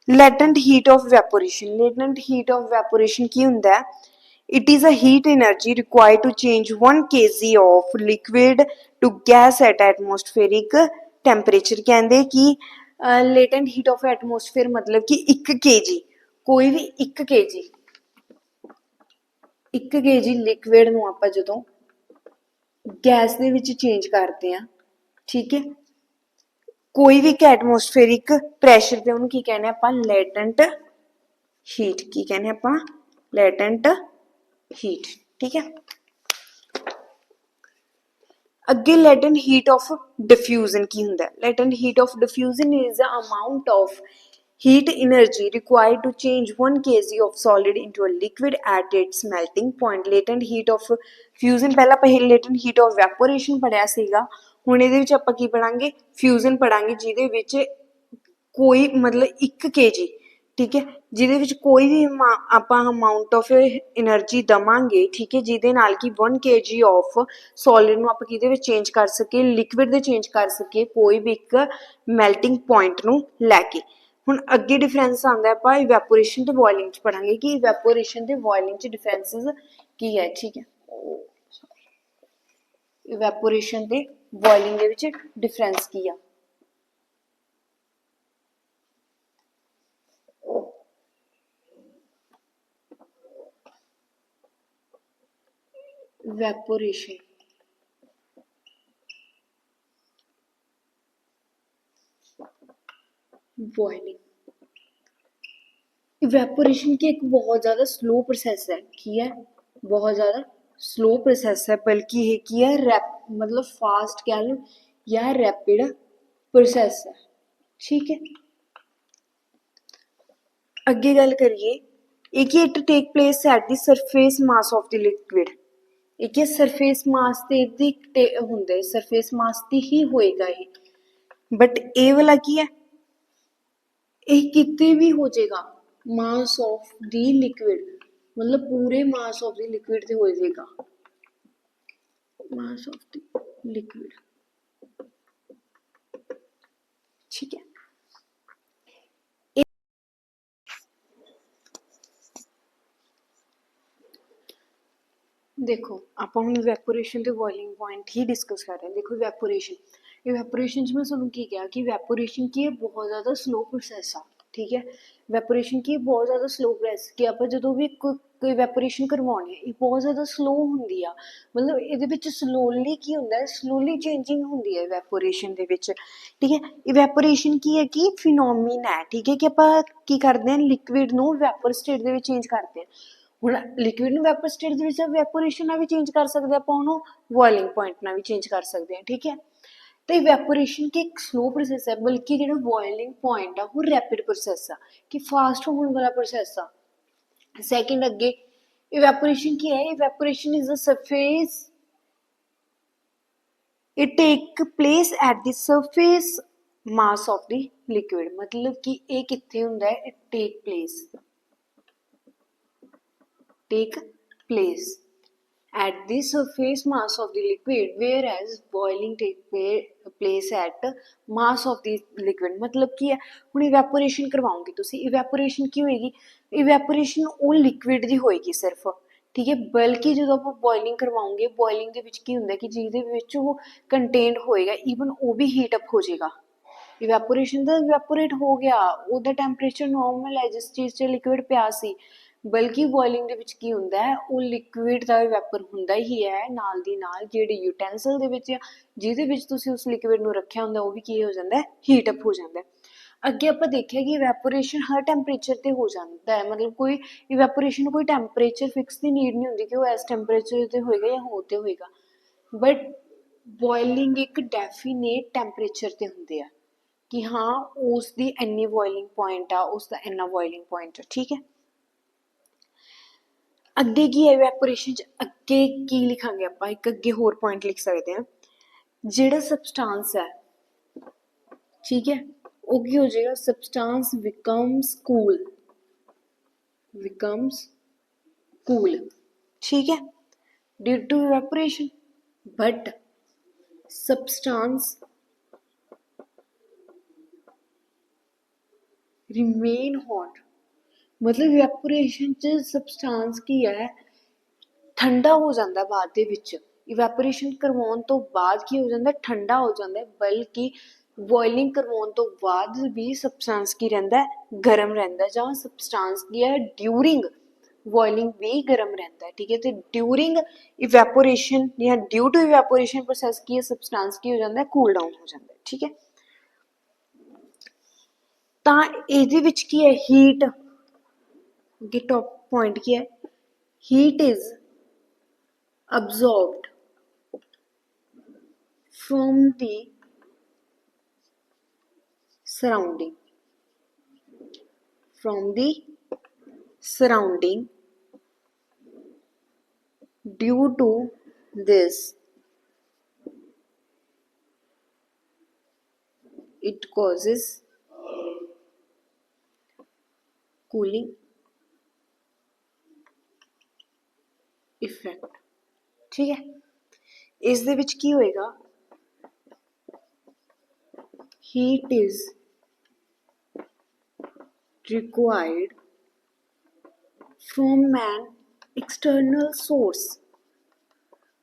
latent heat of vaporisation. Latent heat of vaporisation की हुंदा है, it is a heat energy required to change 1 kg of liquid to gas at atmospheric temperature. कहते कि लेटेंट हीट ऑफ एटमोसफेयर मतलब कि 1 kg, कोई भी 1 kg लिक्विड नूं आपां जदों गैस दे विच चेंज करते हैं, ठीक है, कोई भी एटमोसफेरिक प्रैशर ते उन्होंने की कहने आपां, लेटेंट हीट। की कहने आपां, लेटेंट हीट। ठीक है, अगे लेटेंट हीट ऑफ डिफ्यूजन की हुंदा है। Latent heat of diffusion is the amount of heat energy required to change 1 kg of solid into a liquid at its melting point. Latent heat of fusion पहला ਆਪਾਂ latent heat of वैपोरेशन पढ़िया सीगा, ਹੁਣ ਇਹਦੇ ਵਿੱਚ ਆਪਾਂ ਕੀ ਪੜਾਂਗੇ, ਫਿਊਜ਼ਨ ਪੜਾਂਗੇ, ਜਿਹਦੇ ਵਿੱਚ ਕੋਈ मतलब 1 kg, ठीक है, ਜਿਹਦੇ ਵਿੱਚ ਕੋਈ ਵੀ ਆਪਾਂ ਅਮਾਊਂਟ ਆਫ એનર્ਜੀ ਦਵਾਂਗੇ, ਠੀਕ ਹੈ, ਜਿਹਦੇ ਨਾਲ ਕਿ 1 kg ਆਫ ਸੋਲਿਡ ਨੂੰ ਆਪਾਂ ਕਿਹਦੇ ਵਿੱਚ ਚੇਂਜ ਕਰ ਸਕੀਏ, ਲਿਕਵਿਡ ਦੇ ਚੇਂਜ ਕਰ ਸਕੀਏ, ਕੋਈ ਵੀ ਇੱਕ ਮੈਲਟਿੰਗ ਪੁਆਇੰਟ ਨੂੰ ਲੈ ਕੇ। ਹੁਣ ਅੱਗੇ ਡਿਫਰੈਂਸ ਆਉਂਦਾ, ਆਪਾਂ ਇਵੈਪੋਰੇਸ਼ਨ ਤੇ ਬੋਇਲਿੰਗ 'ਚ ਪੜਾਂਗੇ ਕਿ ਇਵੈਪੋਰੇਸ਼ਨ ਤੇ ਬੋਇਲਿੰਗ 'ਚ ਡਿਫਰੈਂਸਿਸ ਕੀ ਹੈ, ਠੀਕ ਹੈ। ਇਵੈਪੋਰੇਸ਼ਨ ਤੇ ਬੋਇਲਿੰਗ ਦੇ ਵਿੱਚ ਡਿਫਰੈਂਸ ਕੀ ਆ। evaporation boiling. इवेपोरेशन की एक बहुत ज़्यादा स्लो प्रोसेस है, की है बहुत ज़्यादा स्लो प्रोसेस है, बल्कि ये की है मतलब फास्ट कह लो या रैपिड प्रोसेस है, ठीक है। अगे गल करिए, एक it take place at the surface mass of the liquid, एक सरफेस मास ते हुंदे, सरफेस मास ते ही होएगा ये, बट ए वाला की है, ये किते भी हो जाएगा मास ऑफ द लिक्विड, मतलब पूरे मास ऑफ द लिक्विड ते हो जाएगा, मास ऑफ द लिक्विड, ठीक है। देखो आप हम इवैपोरेशन ते बॉइलिंग पॉइंट ही डिस्कस कर रहे हैं। देखो इवैपोरेशन च मैं तुहानूं की कहा कि इवैपोरेशन की बहुत ज़्यादा स्लो प्रोसैस आ, ठीक है। इवैपोरेशन की बहुत ज़्यादा स्लो प्रोसैस कि आप जो भी कोई इवैपोरेशन करवानी है, ये बहुत ज़्यादा स्लो होंदी आ, मतलब ये स्लोली की होंदा है, स्लोली चेंजिंग होंदी है इवैपोरेशन दे विच, ठीक है। इवैपोरेशन की है कि फिनोमिना है, ठीक है, कि आप की करते हैं लिक्विड नूं vapour state they which change करते हैं। ਹੁਣ ਲਿਕੁਇਡ ਨੂੰ ਵੈਪਰ ਸਟੇਟ ਦੇ ਵਿੱਚ ਵੈਪੋਰੇਸ਼ਨ ਨਾਲ ਵੀ ਚੇਂਜ ਕਰ ਸਕਦੇ ਆਪਾਂ, ਉਹਨੂੰ ਬੋਇਲਿੰਗ ਪੁਆਇੰਟ ਨਾਲ ਵੀ ਚੇਂਜ ਕਰ ਸਕਦੇ ਹਾਂ, ਠੀਕ ਹੈ। ਤੇ ਇਵੈਪੋਰੇਸ਼ਨ ਕੀ ਇੱਕ ਸਲੋ ਪ੍ਰੋਸੈਸ ਹੈ, ਬਲਕਿ ਜਿਹੜਾ ਬੋਇਲਿੰਗ ਪੁਆਇੰਟ ਆ ਉਹ ਰੈਪਿਡ ਪ੍ਰੋਸੈਸ ਆ, ਕਿ ਫਾਸਟ ਹੋਣ ਵਾਲਾ ਪ੍ਰੋਸੈਸ ਆ। ਸੈਕਿੰਡ ਅੱਗੇ ਇਵੈਪੋਰੇਸ਼ਨ ਕੀ ਹੈ, evaporation is a surface, it take place at the surface mass of the liquid, ਮਤਲਬ ਕਿ ਇਹ ਕਿੱਥੇ ਹੁੰਦਾ ਹੈ, it take place take place at the surface mass of the liquid, whereas boiling take place at mass of the liquid। मतलब की है ਹੁਣ ਇਵੈਪੋਰੇਸ਼ਨ ਕਰਵਾਉਂਗੇ ਤੁਸੀਂ, ਇਵੈਪੋਰੇਸ਼ਨ ਕੀ ਹੋਏਗੀ, ਇਵੈਪੋਰੇਸ਼ਨ ਉਹ ਲਿਕੁਇਡ ਦੀ ਹੋਏਗੀ ਸਿਰਫ, ਠੀਕ ਹੈ। ਬਲਕਿ ਜਦੋਂ ਆਪਾਂ ਬੋਇਲਿੰਗ ਕਰਵਾਉਂਗੇ, ਬੋਇਲਿੰਗ ਦੇ ਵਿੱਚ ਕੀ ਹੁੰਦਾ ਕਿ ਜਿਹਦੇ ਵਿੱਚ ਉਹ ਕੰਟੇਨਡ ਹੋਏਗਾ, ਈਵਨ ਉਹ ਵੀ ਹੀਟ ਅਪ ਹੋ ਜਾਏਗਾ। ਇਵੈਪੋਰੇਸ਼ਨ ਦਾ ਇਵੈਪੋਰੇਟ ਹੋ ਗਿਆ, ਉਹਦਾ ਟੈਂਪਰੇਚਰ ਨੋਰਮਲ ਹੈ ਜਿਸ ਚੀਜ਼ 'ਚ ਲਿਕੁਇਡ ਪਿਆ ਸੀ, ਬਲਕਿ ਬੋਇਲਿੰਗ ਦੇ ਵਿੱਚ ਕੀ ਹੁੰਦਾ ਹੈ, ਉਹ ਲਿਕੁਇਡ ਦਾ ਵੈਪਰ ਹੁੰਦਾ ਹੀ ਹੈ, ਨਾਲ ਦੀ ਨਾਲ ਜਿਹੜੇ ਯੂਟੈਂਸਲ ਦੇ ਵਿੱਚ ਜਿਹਦੇ ਵਿੱਚ ਤੁਸੀਂ ਉਸ ਲਿਕੁਇਡ ਨੂੰ ਰੱਖਿਆ ਹੁੰਦਾ, ਉਹ ਵੀ ਕੀ ਹੋ ਜਾਂਦਾ, ਹੀਟ ਅਪ ਹੋ ਜਾਂਦਾ। ਅੱਗੇ ਆਪਾਂ ਦੇਖਿਆ ਕਿ ਇਵੈਪੋਰੇਸ਼ਨ ਹਰ ਟੈਂਪਰੇਚਰ ਤੇ ਹੋ ਜਾਂਦਾ ਹੈ, ਮਤਲਬ ਕੋਈ ਇਵੈਪੋਰੇਸ਼ਨ ਨੂੰ ਕੋਈ ਟੈਂਪਰੇਚਰ ਫਿਕਸ ਦੀ ਨੀਡ ਨਹੀਂ ਹੁੰਦੀ ਕਿ ਉਹ ਇਸ ਟੈਂਪਰੇਚਰ ਤੇ ਹੋਏਗਾ ਜਾਂ ਹੋਰ ਤੇ ਹੋਏਗਾ, ਬਟ ਬੋਇਲਿੰਗ ਇੱਕ ਡੈਫੀਨੇਟ ਟੈਂਪਰੇਚਰ ਤੇ ਹੁੰਦੇ ਆ ਕਿ ਹਾਂ ਉਸ ਦੀ ਇੰਨੀ ਬੋਇਲਿੰਗ ਪੁਆਇੰਟ ਆ, ਉਸ ਦਾ ਇੰਨਾ ਬੋਇਲਿੰਗ ਪੁਆਇੰਟ ਆ, ਠੀਕ ਹੈ। ਅੱਗੇ ਕੀ ਹੈ ਇਵੈਪੋਰੇਸ਼ਨ 'ਚ, ਅੱਗੇ ਕੀ ਲਿਖਾਂਗੇ ਆਪਾਂ, ਇੱਕ ਅੱਗੇ ਹੋਰ ਪੁਆਇੰਟ ਲਿਖ ਸਕਦੇ ਹਾਂ, ਜਿਹੜਾ ਸਬਸਟਾਂਸ ਹੈ, ਠੀਕ ਹੈ, ਉਹ ਕੀ ਹੋ ਜਾਏਗਾ, ਸਬਸਟਾਂਸ ਬਿਕਮਸ ਕੂਲ, ਠੀਕ ਹੈ, due to evaporation, but substance remain hot, मतलब इवैपोरेशन च सबसटांस की है ठंडा हो जाता बाद दे विच, इवैपोरेशन करवाउण तो बाद की हो जाता, ठंडा हो जाता, बल्कि बॉइलिंग करवाउण तो बाद भी सबसटांस की रहिंदा, गर्म रहिंदा, जां सबसटांस की है ड्यूरिंग बॉइलिंग भी गर्म रहिंदा है, ठीक है। तो ड्यूरिंग इवैपोरेशन या ड्यू टू इवैपोरेशन प्रोसैस की है सबसटांस की हो जाता, कूल डाउन हो जाता, ठीक है। तां इहदे विच की है हीट, टॉप पॉइंट क्या है, heat is absorbed from the surrounding, due to this it causes cooling effect. ਠੀਕ ਹੈ, ਇਸ ਦੇ ਵਿੱਚ ਕੀ ਹੋਏਗਾ, heat is required from an external source,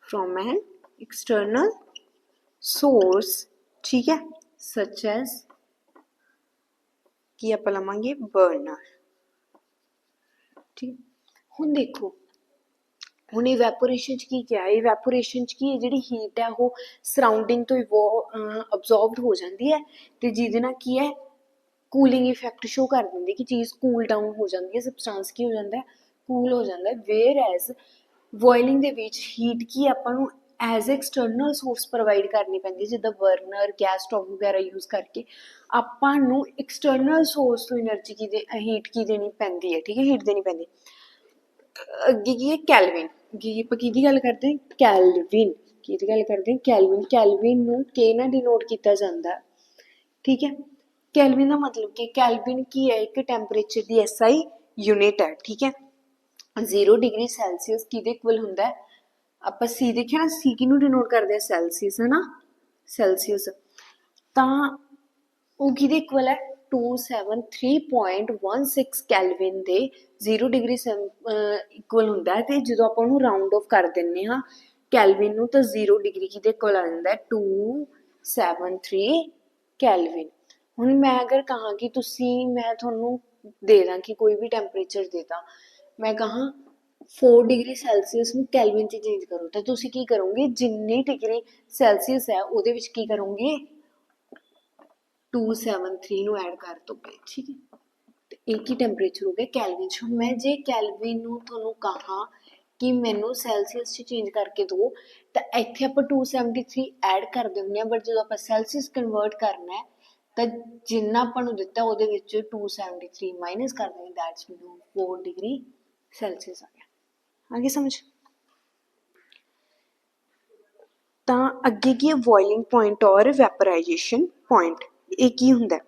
from an external source, ठीक है, such as ਕੀ ਆਪਾਂ ਲਵਾਂਗੇ ਬਰਨਰ। ਠੀਕ, ਹੁਣ ਦੇਖੋ ਹੁਣ ਇਵੈਪੋਰੇਸ਼ਨ ਚ ਕੀ ਕਿਹਾ, ਇਵੈਪੋਰੇਸ਼ਨ ਚ ਕੀ ਹੈ, ਜਿਹੜੀ ਹੀਟ ਹੈ ਉਹ ਸਰਾਊਂਡਿੰਗ ਤੋਂ ਅਬਜ਼ੋਰਬਡ ਹੋ ਜਾਂਦੀ ਹੈ ਤੇ ਜਿਹਦੇ ਨਾਲ ਕੀ ਹੈ ਕੂਲਿੰਗ ਇਫੈਕਟ ਸ਼ੋ ਕਰ ਦਿੰਦੀ ਕਿ ਚੀਜ਼ ਕੂਲ ਡਾਊਨ ਹੋ ਜਾਂਦੀ ਹੈ, ਸਬਸਟੈਂਸ ਕੀ ਹੋ ਜਾਂਦਾ ਹੈ, ਕੂਲ ਹੋ ਜਾਂਦਾ ਹੈ। ਵੇਅਰ ਐਜ਼ ਬੋਇਲਿੰਗ ਦੇ ਵਿੱਚ ਹੀਟ ਕੀ ਆਪਾਂ ਨੂੰ ਐਜ਼ ਐਕਸਟਰਨਲ ਸੋਰਸ ਪ੍ਰੋਵਾਈਡ ਕਰਨੀ ਪੈਂਦੀ ਹੈ, ਜਿੱਦਾਂ ਬਰਨਰ ਗੈਸ ਸਟੋਵ ਵਗੈਰਾ ਯੂਜ਼ ਕਰਕੇ ਆਪਾਂ ਨੂੰ ਐਕਸਟਰਨਲ ਸੋਰਸ ਤੋਂ એનર્ਜੀ ਕੀ ਦੇ ਹੀਟ ਕੀ ਦੇਣੀ ਪੈਂਦੀ ਹੈ। ਠੀਕ ਹੈ, ਹੀਟ ਦੇਣੀ ਪੈਂਦੀ। ਅੱਗੇ ਕੀ ਹੈ ਕੈਲਵਿਨ, ਅੱਗੇ ਆਪਾਂ ਕਿਹਦੀ ਗੱਲ ਕਰਦੇ ਹਾਂ, ਕੈਲਵਿਨ, ਕਿਹਦੀ ਗੱਲ ਕਰਦੇ ਹਾਂ, ਕੈਲਵਿਨ। ਕੈਲਵਿਨ ਨੂੰ ਕੇ ਨਾਲ ਡਿਨੋਟ ਕੀਤਾ ਜਾਂਦਾ। ਠੀਕ ਹੈ, ਕੈਲਵਿਨ ਦਾ ਮਤਲਬ ਕਿ ਕੈਲਵਿਨ ਕੀ ਹੈ, ਇੱਕ ਟੈਂਪਰੇਚਰ ਦੀ ਐਸਆਈ ਯੂਨਿਟ ਹੈ। ਠੀਕ ਹੈ, 0 ਡਿਗਰੀ ਸੈਲਸੀਅਸ ਕਿਹਦੇ ਇਕੁਅਲ ਹੁੰਦਾ ਹੈ, ਆਪਾਂ ਸੀ ਦੇਖਿਆ ਨਾ, ਸੀ ਕਿਹਨੂੰ ਡਿਨੋਟ ਕਰਦੇ ਆ, ਸੈਲਸੀਅਸ, ਹੈ ਨਾ, ਸੈਲਸੀਅਸ। ਤਾਂ ਉਹ ਕਿਹਦੇ ਇਕੁਅਲ ਹੈ, 273.16 ਕੈਲਵਿਨ ਦੇ 0 ਡਿਗਰੀ ਇਕੁਅਲ ਹੁੰਦਾ ਹੈ। ਤੇ ਜਦੋਂ ਆਪਾਂ ਉਹਨੂੰ ਰਾਊਂਡ ਆਫ ਕਰ ਦਿੰਦੇ ਹਾਂ ਕੈਲਵਿਨ ਨੂੰ ਤਾਂ 0 ਡਿਗਰੀ ਕਿਹਦੇ ਇਕੁਅਲ ਆ ਜਾਂਦਾ ਹੈ, 273 ਕੈਲਵਿਨ। ਹੁਣ ਮੈਂ ਅਗਰ ਕਹਾਂ ਕਿ ਤੁਸੀਂ, ਮੈਂ ਤੁਹਾਨੂੰ ਦੇ ਦਾਂ ਕਿ ਕੋਈ ਵੀ ਟੈਂਪਰੇਚਰ ਦੇ ਦਾਂ, ਮੈਂ ਕਹਾਂ 4 ਡਿਗਰੀ ਸੈਲਸੀਅਸ ਨੂੰ ਕੈਲਵਿਨ 'ਚ ਚੇਂਜ ਕਰੋ ਤਾਂ ਤੁਸੀਂ ਕੀ ਕਰੋਗੇ, ਜਿੰਨੀ ਡਿਗਰੀ ਸੈਲਸੀਅਸ ਹੈ ਉਹਦੇ ਵਿੱਚ ਕੀ ਕਰੋਗੇ 273 ਨੂੰ ਐਡ ਕਰ ਦੋਗੇ। ਠੀਕ ਹੈ, ਤੇ ਇੱਕ ਹੀ ਟੈਂਪਰੇਚਰ ਹੋ ਗਿਆ ਕੈਲਵਿਨ 'ਚ। ਹੁਣ ਮੈਂ ਜੇ ਕੈਲਵਿਨ ਨੂੰ ਤੁਹਾਨੂੰ ਕਹਾਂ ਕਿ ਮੈਨੂੰ ਸੈਲਸੀਅਸ 'ਚ ਚੇਂਜ ਕਰਕੇ ਦਿਓ ਤਾਂ ਇੱਥੇ ਆਪਾਂ 273 ਐਡ ਕਰ ਦਿੰਦੇ ਹਾਂ, ਬਟ ਜਦੋਂ ਆਪਾਂ ਸੈਲਸੀਅਸ ਕਨਵਰਟ ਕਰਨਾ ਹੈ ਤਾਂ ਜਿੰਨਾ ਆਪਾਂ ਨੂੰ ਦਿੱਤਾ ਉਹਦੇ ਵਿੱਚ 273 ਮਾਈਨਸ ਕਰ ਦੇਣੀ, ਦੈਟਸ ਮੈਨੂੰ 4 ਡਿਗਰੀ ਸੈਲਸੀਅਸ ਆ ਗਿਆ। ਆਗੇ ਸਮਝ। ਤਾਂ ਅੱਗੇ ਕੀ ਹੈ ਬੋਇਲਿੰਗ ਪੁਆਇੰਟ ਔਰ ਵੈਪਰਾਈਜੇਸ਼ਨ ਪੁਆਇੰਟ। ਇਹ ਕੀ ਹੁੰਦਾ,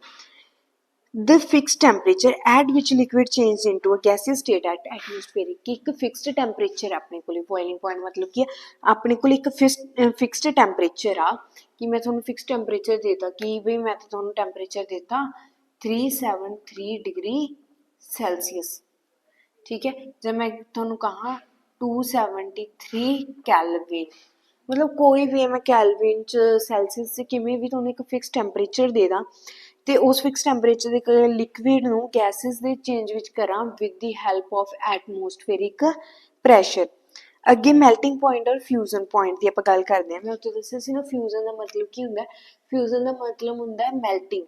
the fixed temperature at which liquid changes into a gaseous state at atmospheric, ਇੱਕ ਫਿਕਸਡ ਟੈਂਪਰੇਚਰ ਆਪਣੇ ਕੋਲ। ਬੋਇਲਿੰਗ ਪੁਆਇੰਟ ਮਤਲਬ ਕੀ ਆਪਣੇ ਕੋਲ ਇੱਕ ਫਿਕਸਡ ਟੈਂਪਰੇਚਰ ਆ ਕਿ ਮੈਂ ਤੁਹਾਨੂੰ ਫਿਕਸਡ ਟੈਂਪਰੇਚਰ ਦੇਤਾ ਕਿ ਬਈ ਮੈਂ ਤੁਹਾਨੂੰ ਟੈਂਪਰੇਚਰ ਦਿੱਤਾ 373 ਡਿਗਰੀ ਸੈਲਸੀਅਸ। ਠੀਕ ਹੈ, ਜਦ ਮੈਂ ਤੁਹਾਨੂੰ ਕਹਾਂ 273 ਕੈਲਵਿਨ, ਮਤਲਬ ਕੋਈ ਵੀ ਮੈਂ ਕੈਲਵਿਨ 'ਚ ਸੈਲਸੀਅਸ 'ਚ ਕਿਵੇਂ ਵੀ ਤੁਹਾਨੂੰ ਇੱਕ ਫਿਕਸ ਟੈਂਪਰੇਚਰ ਦੇ ਦਾਂ ਤੇ ਉਸ ਫਿਕਸ ਟੈਂਪਰੇਚਰ ਦੇ ਲਿਕਵਿਡ ਨੂੰ ਗੈਸਿਸ ਦੇ ਚੇਂਜ ਵਿੱਚ ਕਰਾਂ with the help of atmospheric pressure. ਅੱਗੇ ਮੈਲਟਿੰਗ ਪੁਆਇੰਟ ਔਰ ਫਿਊਜ਼ਨ ਪੁਆਇੰਟ ਦੀ ਆਪਾਂ ਗੱਲ ਕਰਦੇ ਹਾਂ। ਮੈਂ ਉੱਥੇ ਦੱਸਿਆ ਸੀ ਨਾ ਫਿਊਜ਼ਨ ਦਾ ਮਤਲਬ ਕੀ ਹੁੰਦਾ, ਫਿਊਜ਼ਨ ਦਾ ਮਤਲਬ ਹੁੰਦਾ ਮੈਲਟਿੰਗ।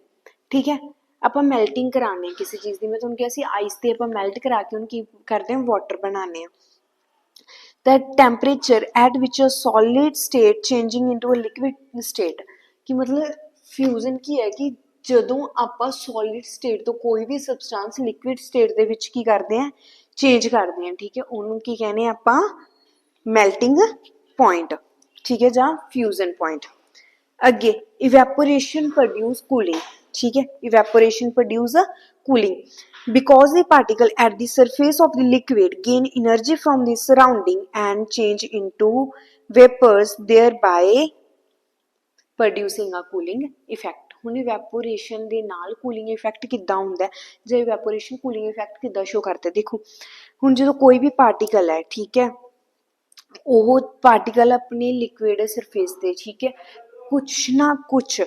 ਠੀਕ ਹੈ, ਆਪਾਂ ਮੈਲਟਿੰਗ ਕਰਾਉਂਦੇ ਹਾਂ ਕਿਸੇ ਚੀਜ਼ ਦੀ, ਮੈਂ ਤੁਹਾਨੂੰ ਕਿਹਾ ਸੀ ਆਈਸ ਤੇ ਆਪਾਂ ਮੈਲਟ ਕਰਾ ਕੇ ਉਹਨੂੰ ਕੀ ਕਰਦੇ ਹਾਂ, ਵਾਟਰ ਬਣਾਉਂਦੇ ਹਾਂ। The temperature at which a solid state changing into a liquid state, ਕਿ ਮਤਲਬ ਫਿਊਜ਼ਨ ਕੀ ਹੈ ਕਿ ਜਦੋਂ ਆਪਾਂ ਸੋਲਿਡ ਸਟੇਟ ਤੋਂ ਕੋਈ ਵੀ ਸਬਸਟੈਂਸ ਲਿਕੁਇਡ ਸਟੇਟ ਦੇ ਵਿੱਚ ਕੀ ਕਰਦੇ ਹਾਂ, ਚੇਂਜ ਕਰਦੇ ਹਾਂ। ਠੀਕ ਹੈ, ਉਹਨੂੰ ਕੀ ਕਹਿੰਦੇ ਆਪਾਂ, ਮੈਲਟਿੰਗ ਪੁਆਇੰਟ। ਠੀਕ ਹੈ, ਜਾਂ ਫਿਊਜ਼ਨ ਪੁਆਇੰਟ। ਅੱਗੇ ਇਵੈਪੋਰੇਸ਼ਨ ਪ੍ਰੋਡਿਊਸ ਕੂਲਿੰਗ। ਠੀਕ ਹੈ, evaporation produce cooling because the particle at the surface of the liquid gain energy from the surrounding and change into vapors, thereby producing a cooling effect। ਹੁਣ evaporation ਦੇ ਨਾਲ cooling effect ਕਿੱਦਾਂ ਹੁੰਦਾ, ਜੇ evaporation cooling effect ਕਿੱਦਾਂ show ਕਰਦਾ, ਦੇਖੋ ਹੁਣ ਜਦੋਂ ਕੋਈ ਵੀ ਪਾਰਟੀਕਲ ਹੈ, ਠੀਕ ਹੈ, ਉਹ ਪਾਰਟੀਕਲ ਆਪਣੇ ਲਿਕੁਇਡ ਸਰਫੇਸ ਤੇ, ਠੀਕ ਹੈ, ਕੁਛ ਨਾ ਕੁਛ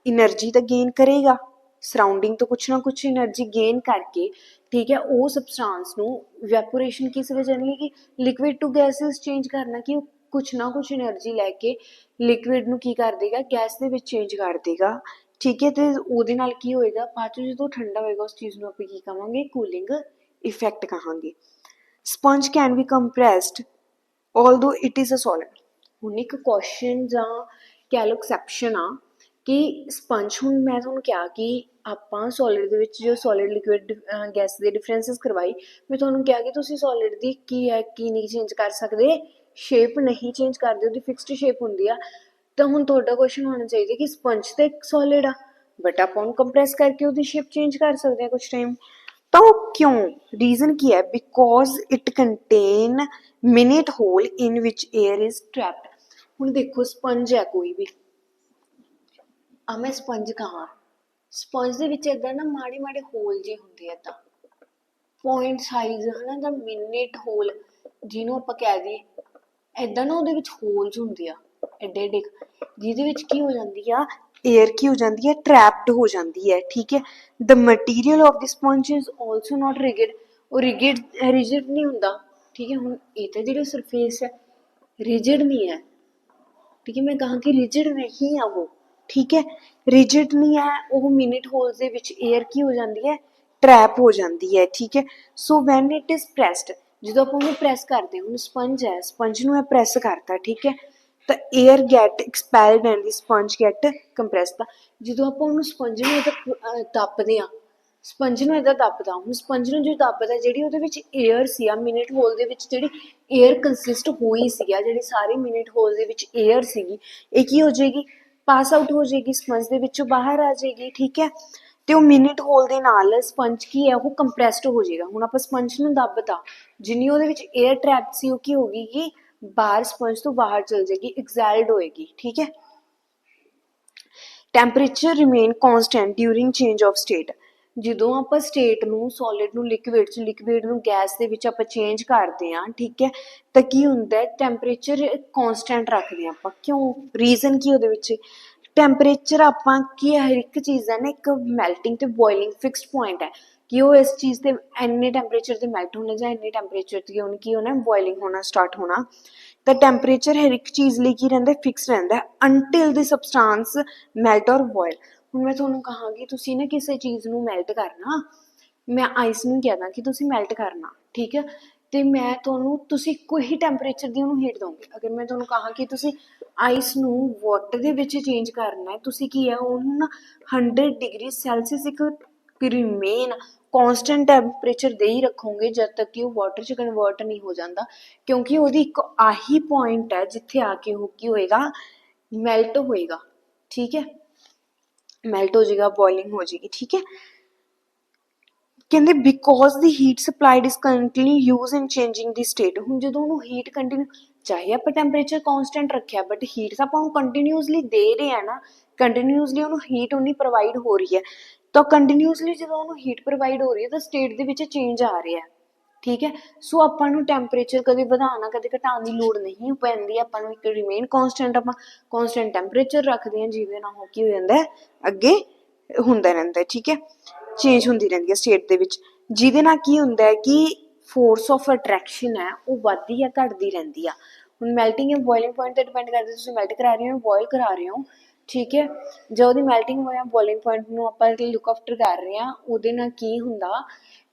ਇਨਰਜੀ ਤਾਂ ਗੇਨ ਕਰੇਗਾ ਸਰਾਊਂਡਿੰਗ ਤੋਂ, ਕੁਛ ਨਾ ਕੁਛ એનર્ਜੀ ਗੇਨ ਕਰਕੇ, ਠੀਕ ਹੈ, ਉਹ ਸਬਸਟੈਂਸ ਨੂੰ ਇਵੈਪੋਰੇਸ਼ਨ ਕਿਸ ਵਜ੍ਹਾ ਲਈ ਕਿ ਲਿਕੁਇਡ ਟੂ ਗੈਸਿਸ ਚੇਂਜ ਕਰਨਾ, ਕਿ ਉਹ ਕੁਛ ਨਾ ਕੁਛ એનર્ਜੀ ਲੈ ਕੇ ਲਿਕੁਇਡ ਨੂੰ ਕੀ ਕਰ ਦੇਗਾ, ਗੈਸ ਦੇ ਵਿੱਚ ਚੇਂਜ ਕਰ ਦੇਗਾ। ਠੀਕ ਹੈ, ਤੇ ਉਹਦੇ ਨਾਲ ਕੀ ਹੋਏਗਾ, ਬਾਅਦ ਚੋਂ ਜਦੋਂ ਠੰਡਾ ਹੋਏਗਾ ਉਸ ਚੀਜ਼ ਨੂੰ ਆਪਾਂ ਕੀ ਕਹਾਂਗੇ, ਕੂਲਿੰਗ ਇਫੈਕਟ ਕਹਾਂਗੇ। Sponge can be compressed although it is a solid। ਹੁਣ ਇੱਕ ਕੁਐਸਚਨ ਜਾਂ ਕਹਿ ਲਓ ਐਕਸੈਪਸ਼ਨ ਆ ਕਿ ਸਪੰਜ, ਹੁਣ ਮੈਂ ਤੁਹਾਨੂੰ ਕਿਹਾ ਕਿ ਆਪਾਂ ਸੋਲਿਡ ਦੇ ਵਿੱਚ ਜੋ ਸੋਲਿਡ ਲਿਕੁਇਡ ਗੈਸ ਦੇ ਡਿਫਰੈਂਸਿਸ ਕਰਵਾਈ, ਮੈਂ ਤੁਹਾਨੂੰ ਕਿਹਾ ਕਿ ਤੁਸੀਂ ਸੋਲਿਡ ਦੀ ਕੀ ਹੈ ਕੀ ਨਹੀਂ ਚੇਂਜ ਕਰ ਸਕਦੇ, ਸ਼ੇਪ ਨਹੀਂ ਚੇਂਜ ਕਰਦੇ, ਉਹਦੀ ਫਿਕਸਡ ਸ਼ੇਪ ਹੁੰਦੀ ਆ। ਤਾਂ ਹੁਣ ਤੁਹਾਡਾ ਕੁਐਸਚਨ ਹੋਣਾ ਚਾਹੀਦਾ ਕਿ ਸਪੰਜ ਤਾਂ ਇੱਕ ਸੋਲਿਡ ਆ, ਬਟ ਆਪਾਂ ਉਹਨੂੰ ਕੰਪਰੈਸ ਕਰਕੇ ਉਹਦੀ ਸ਼ੇਪ ਚੇਂਜ ਕਰ ਸਕਦੇ ਹਾਂ ਕੁਛ ਟਾਈਮ। ਤਾਂ ਉਹ ਕਿਉਂ, ਰੀਜ਼ਨ ਕੀ ਹੈ, because it contain minute hole in which air is trapped. ਹੁਣ ਦੇਖੋ ਸਪੰਜ ਹੈ ਕੋਈ ਵੀ, ਆ ਮੈਂ ਸਪੰਜ ਕਹਾਂ, ਸਪੰਜ ਦੇ ਵਿੱਚ ਏਦਾਂ ਨਾ ਮਾੜੇ ਮਾੜੇ ਹੋਲ ਜਿਹੇ ਹੁੰਦੇ ਆ, ਤਾਂ ਪੁਆਇੰਟ ਸਾਈਜ਼ ਹਨਾ ਦਾ ਮਿਨਿਟ ਹੋਲ ਜਿਹਨੂੰ ਆਪਾਂ ਕਹਿ ਦਈਏ, ਏਦਾਂ ਨਾ ਉਹਦੇ ਵਿੱਚ ਹੋਲਸ ਹੁੰਦੇ ਆ ਐਡੇ ਐਡੇ, ਜਿਹਦੇ ਵਿੱਚ ਕੀ ਹੋ ਜਾਂਦੀ ਆ, ਏਅਰ ਕੀ ਹੋ ਜਾਂਦੀ ਹੈ, ਟਰੈਪਡ ਹੋ ਜਾਂਦੀ ਹੈ। ਠੀਕ ਹੈ, the material of the sponge is also not rigid, ਉਹ ਰਿਗਿਡ ਨਹੀਂ ਹੁੰਦਾ। ਠੀਕ ਹੈ, ਹੁਣ ਇਹ ਤਾਂ ਜਿਹੜੀ ਸਰਫੇਸ ਹੈ ਰਿਜਿਡ ਨਹੀਂ ਹੈ। ਠੀਕ ਹੈ, ਮੈਂ ਕਹਾਂ ਕਿ ਰਿਜਿਡ ਨਹੀਂ ਆ ਉਹ। ਠੀਕ ਹੈ, ਰਿਜਿਡ ਨਹੀਂ ਹੈ ਉਹ, ਮਿਨਿਟ ਹੋਲਸ ਦੇ ਵਿੱਚ ਏਅਰ ਕੀ ਹੋ ਜਾਂਦੀ ਹੈ, ਟਰੈਪ ਹੋ ਜਾਂਦੀ ਹੈ। ਠੀਕ ਹੈ, so when it is pressed, ਜਦੋਂ ਆਪਾਂ ਉਹਨੂੰ ਪ੍ਰੈਸ ਕਰਦੇ ਹਾਂ, ਹੁਣ ਸਪੰਜ ਹੈ, ਸਪੰਜ ਨੂੰ ਮੈਂ ਪ੍ਰੈਸ ਕਰਤਾ, ਠੀਕ ਹੈ, ਤਾਂ air get ਐਕਸਪੈਲਡ and the sponge get ਕੰਪਰੈਸਡ। ਜਦੋਂ ਆਪਾਂ ਉਹਨੂੰ ਸਪੰਜ ਨੂੰ ਦੱਬਦੇ ਹਾਂ, ਸਪੰਜ ਨੂੰ ਇੱਦਾਂ ਦੱਬਦਾ, ਹੁਣ ਸਪੰਜ ਨੂੰ ਜੋ ਦੱਬਦਾ, ਜਿਹੜੀ ਉਹਦੇ ਵਿੱਚ ਏਅਰ ਸੀ ਆ ਮਿਨਿਟ ਹੋਲ ਦੇ ਵਿੱਚ, ਜਿਹੜੀ ਏਅਰ ਕੰਸਿਸਟ ਹੋਈ ਸੀ ਆ, ਜਿਹੜੀ ਸਾਰੀ ਮਿਨਿਟ ਹੋਲ ਦੇ ਵਿੱਚ ਏਅਰ ਸੀਗੀ, ਇਹ ਕੀ ਹੋ ਜਾਏਗੀ, ਪਾਸ ਆਊਟ ਹੋ ਜਾਏਗੀ, ਸਪੰਜ ਦੇ ਵਿੱਚੋਂ ਬਾਹਰ ਆ ਜਾਏਗੀ। ਠੀਕ ਹੈ, ਤੇ ਉਹ ਮਿਨਿਟ ਹੋਲ ਦੇ ਨਾਲ ਸਪੰਜ ਕੀ ਹੈ, ਉਹ ਕੰਪਰੈਸਡ ਹੋ ਜਾਏਗਾ। ਹੁਣ ਆਪਾਂ ਸਪੰਜ ਨੂੰ ਦੱਬਤਾ, ਜਿੰਨੀ ਉਹਦੇ ਵਿੱਚ ਏਅਰ ਟਰੈਪ ਸੀ ਉਹ ਕੀ ਹੋ ਗਈ ਕਿ ਬਾਹਰ, ਸਪੰਜ ਤੋਂ ਬਾਹਰ ਚਲ ਜਾਏਗੀ, ਐਕਸੈਲਡ ਹੋਏਗੀ। ਠੀਕ ਹੈ, temperature remain constant during change of state, ਜਦੋਂ ਆਪਾਂ ਸਟੇਟ ਨੂੰ ਸੋਲਿਡ ਨੂੰ ਲਿਕੁਇਡ 'ਚ, ਲਿਕੁਇਡ ਨੂੰ ਗੈਸ ਦੇ ਵਿੱਚ ਆਪਾਂ ਚੇਂਜ ਕਰਦੇ ਹਾਂ, ਠੀਕ ਹੈ, ਤਾਂ ਕੀ ਹੁੰਦਾ ਹੈ, ਟੈਂਪਰੇਚਰ ਕੌਨਸਟੈਂਟ ਰੱਖਦੇ ਹਾਂ ਆਪਾਂ, ਕਿਉਂ, ਰੀਜ਼ਨ ਕੀ ਉਹਦੇ ਵਿੱਚ, ਟੈਂਪਰੇਚਰ ਆਪਾਂ ਕੀ ਹਰ ਇੱਕ ਚੀਜ਼ ਦਾ ਨਾ ਇੱਕ ਮੈਲਟਿੰਗ ਤੇ ਬੋਇਲਿੰਗ ਫਿਕਸਡ ਪੁਆਇੰਟ ਹੈ, ਕਿ ਉਹ ਇਸ ਚੀਜ਼ ਤੇ ਇੰਨੇ ਟੈਂਪਰੇਚਰ ਤੇ ਮੈਲਟ ਹੋਣਾ, ਜਾਂ ਇੰਨੇ ਟੈਂਪਰੇਚਰ ਤੇ ਉਹਨੂੰ ਕੀ ਹੋਣਾ, ਬੋਇਲਿੰਗ ਹੋਣਾ ਸਟਾਰਟ ਹੋਣਾ। ਤਾਂ ਟੈਂਪਰੇਚਰ ਹਰ ਇੱਕ ਚੀਜ਼ ਲਈ ਕੀ ਰਹਿੰਦਾ, ਫਿਕਸ ਰਹਿੰਦਾ, ਅੰਟਿਲ ਦੀ ਸਬਸਟਾਂਸ ਮੈਲਟ ਔਰ ਬੋਇਲ। ਹੁਣ ਮੈਂ ਤੁਹਾਨੂੰ ਕਹਾਂਗੀ ਤੁਸੀਂ ਨਾ ਕਿਸੇ ਚੀਜ਼ ਨੂੰ ਮੈਲਟ ਕਰਨਾ, ਮੈਂ ਆਈਸ ਨੂੰ ਕਹਿ ਦਾਂ ਕਿ ਤੁਸੀਂ ਮੈਲਟ ਕਰਨਾ, ਠੀਕ ਹੈ, ਤੇ ਮੈਂ ਤੁਹਾਨੂੰ, ਤੁਸੀਂ ਇੱਕੋ ਹੀ ਟੈਂਪਰੇਚਰ ਦੀ ਉਹਨੂੰ ਹੀਟ ਦੋਗੇ। ਅਗਰ ਮੈਂ ਤੁਹਾਨੂੰ ਕਹਾਂ ਕਿ ਤੁਸੀਂ ਆਈਸ ਨੂੰ ਵਾਟਰ ਦੇ ਵਿੱਚ ਚੇਂਜ ਕਰਨਾ ਹੈ, ਤੁਸੀਂ ਕੀ ਹੈ, ਉਹਨੂੰ ਨਾ 100 ਡਿਗਰੀ ਸੈਲਸੀਅਸ ਇੱਕ ਰਿਮੇਨ ਕੌਨਸਟੈਂਟ ਟੈਂਪਰੇਚਰ ਦੇ ਹੀ ਰੱਖੋਗੇ ਜਦ ਤੱਕ ਕਿ ਉਹ ਵਾਟਰ 'ਚ ਕਨਵਰਟ ਨਹੀਂ ਹੋ ਜਾਂਦਾ, ਕਿਉਂਕਿ ਉਹਦੀ ਇੱਕ ਆਹੀ ਪੁਆਇੰਟ ਹੈ ਜਿੱਥੇ ਆ ਕੇ ਉਹ ਕੀ ਹੋਏਗਾ, ਮੈਲਟ ਹੋਏਗਾ। ਠੀਕ ਹੈ, ਮੈਲਟ ਹੋ ਜਾਏਗਾ, ਬੋਇਲਿੰਗ ਹੋ ਜਾਏਗੀ। ਠੀਕ ਹੈ, ਕਹਿੰਦੇ because the heat supplied is continue use in changing the state. ਹੁਣ ਜਦੋਂ ਉਹਨੂੰ ਹੀਟ ਕੰਟੀਨਿਊ, ਚਾਹੇ ਆਪਾਂ ਟੈਂਪਰੇਚਰ ਕੌਨਸਟੈਂਟ ਰੱਖਿਆ, ਬਟ ਹੀਟ ਤਾਂ ਆਪਾਂ ਉਹਨੂੰ ਕੰਟੀਨਿਊਸਲੀ ਦੇ ਰਹੇ ਹਾਂ ਨਾ, ਕੰਟੀਨਿਊਸਲੀ ਉਹਨੂੰ ਹੀਟ ਉਨੀ ਪ੍ਰੋਵਾਈਡ ਹੋ ਰਹੀ ਹੈ, ਤਾਂ ਕੰਟੀਨਿਊਸਲੀ ਜਦੋਂ ਉਹਨੂੰ ਹੀਟ ਪ੍ਰੋਵਾਈਡ ਹੋ ਰਹੀ ਹੈ ਤਾਂ ਸਟੇਟ ਦੇ ਵਿੱਚ ਚੇਂਜ ਆ ਰਿਹਾ। ਠੀਕ ਹੈ, ਸੋ ਆਪਾਂ ਨੂੰ ਟੈਂਪਰੇਚਰ ਕਦੇ ਵਧਾਉਣਾ ਕਦੇ ਘਟਾਉਣ ਦੀ ਲੋੜ ਨਹੀਂ ਪੈਂਦੀ, ਆਪਾਂ ਨੂੰ ਇੱਕ ਰਿਮੇਨ ਕੌਨਸਟੈਂਟ, ਆਪਾਂ ਕੌਨਸਟੈਂਟ ਟੈਂਪਰੇਚਰ ਰੱਖਦੇ ਹਾਂ, ਜਿਹਦੇ ਨਾਲ ਉਹ ਕੀ ਹੋ ਜਾਂਦਾ ਹੈ, ਅੱਗੇ ਹੁੰਦਾ ਰਹਿੰਦਾ। ਠੀਕ ਹੈ, ਚੇਂਜ ਹੁੰਦੀ ਰਹਿੰਦੀ ਹੈ ਸਟੇਟ ਦੇ ਵਿੱਚ, ਜਿਹਦੇ ਨਾਲ ਕੀ ਹੁੰਦਾ ਹੈ ਕਿ ਫੋਰਸ ਆਫ ਅਟਰੈਕਸ਼ਨ ਹੈ ਉਹ ਵੱਧਦੀ ਹੈ ਘਟਦੀ ਰਹਿੰਦੀ ਆ। ਹੁਣ ਮੈਲਟਿੰਗ ਜਾਂ ਬੋਇਲਿੰਗ ਪੁਆਇੰਟ 'ਤੇ ਡਿਪੈਂਡ ਕਰਦਾ, ਤੁਸੀਂ ਮੈਲਟ ਕਰਾ ਰਹੇ ਹੋ, ਬੋਇਲ ਕਰਾ ਰਹੇ ਹੋ। ਠੀਕ ਹੈ, ਜੇ ਉਹਦੀ ਮੈਲਟਿੰਗ ਹੋਇਆ ਬੋਇਲਿੰਗ ਪੁਆਇੰਟ ਨੂੰ ਆਪਾਂ ਲੁੱਕ ਆਫਟਰ ਕਰ ਰਹੇ ਹਾਂ, ਉਹਦੇ ਨਾਲ ਕੀ ਹੁੰਦਾ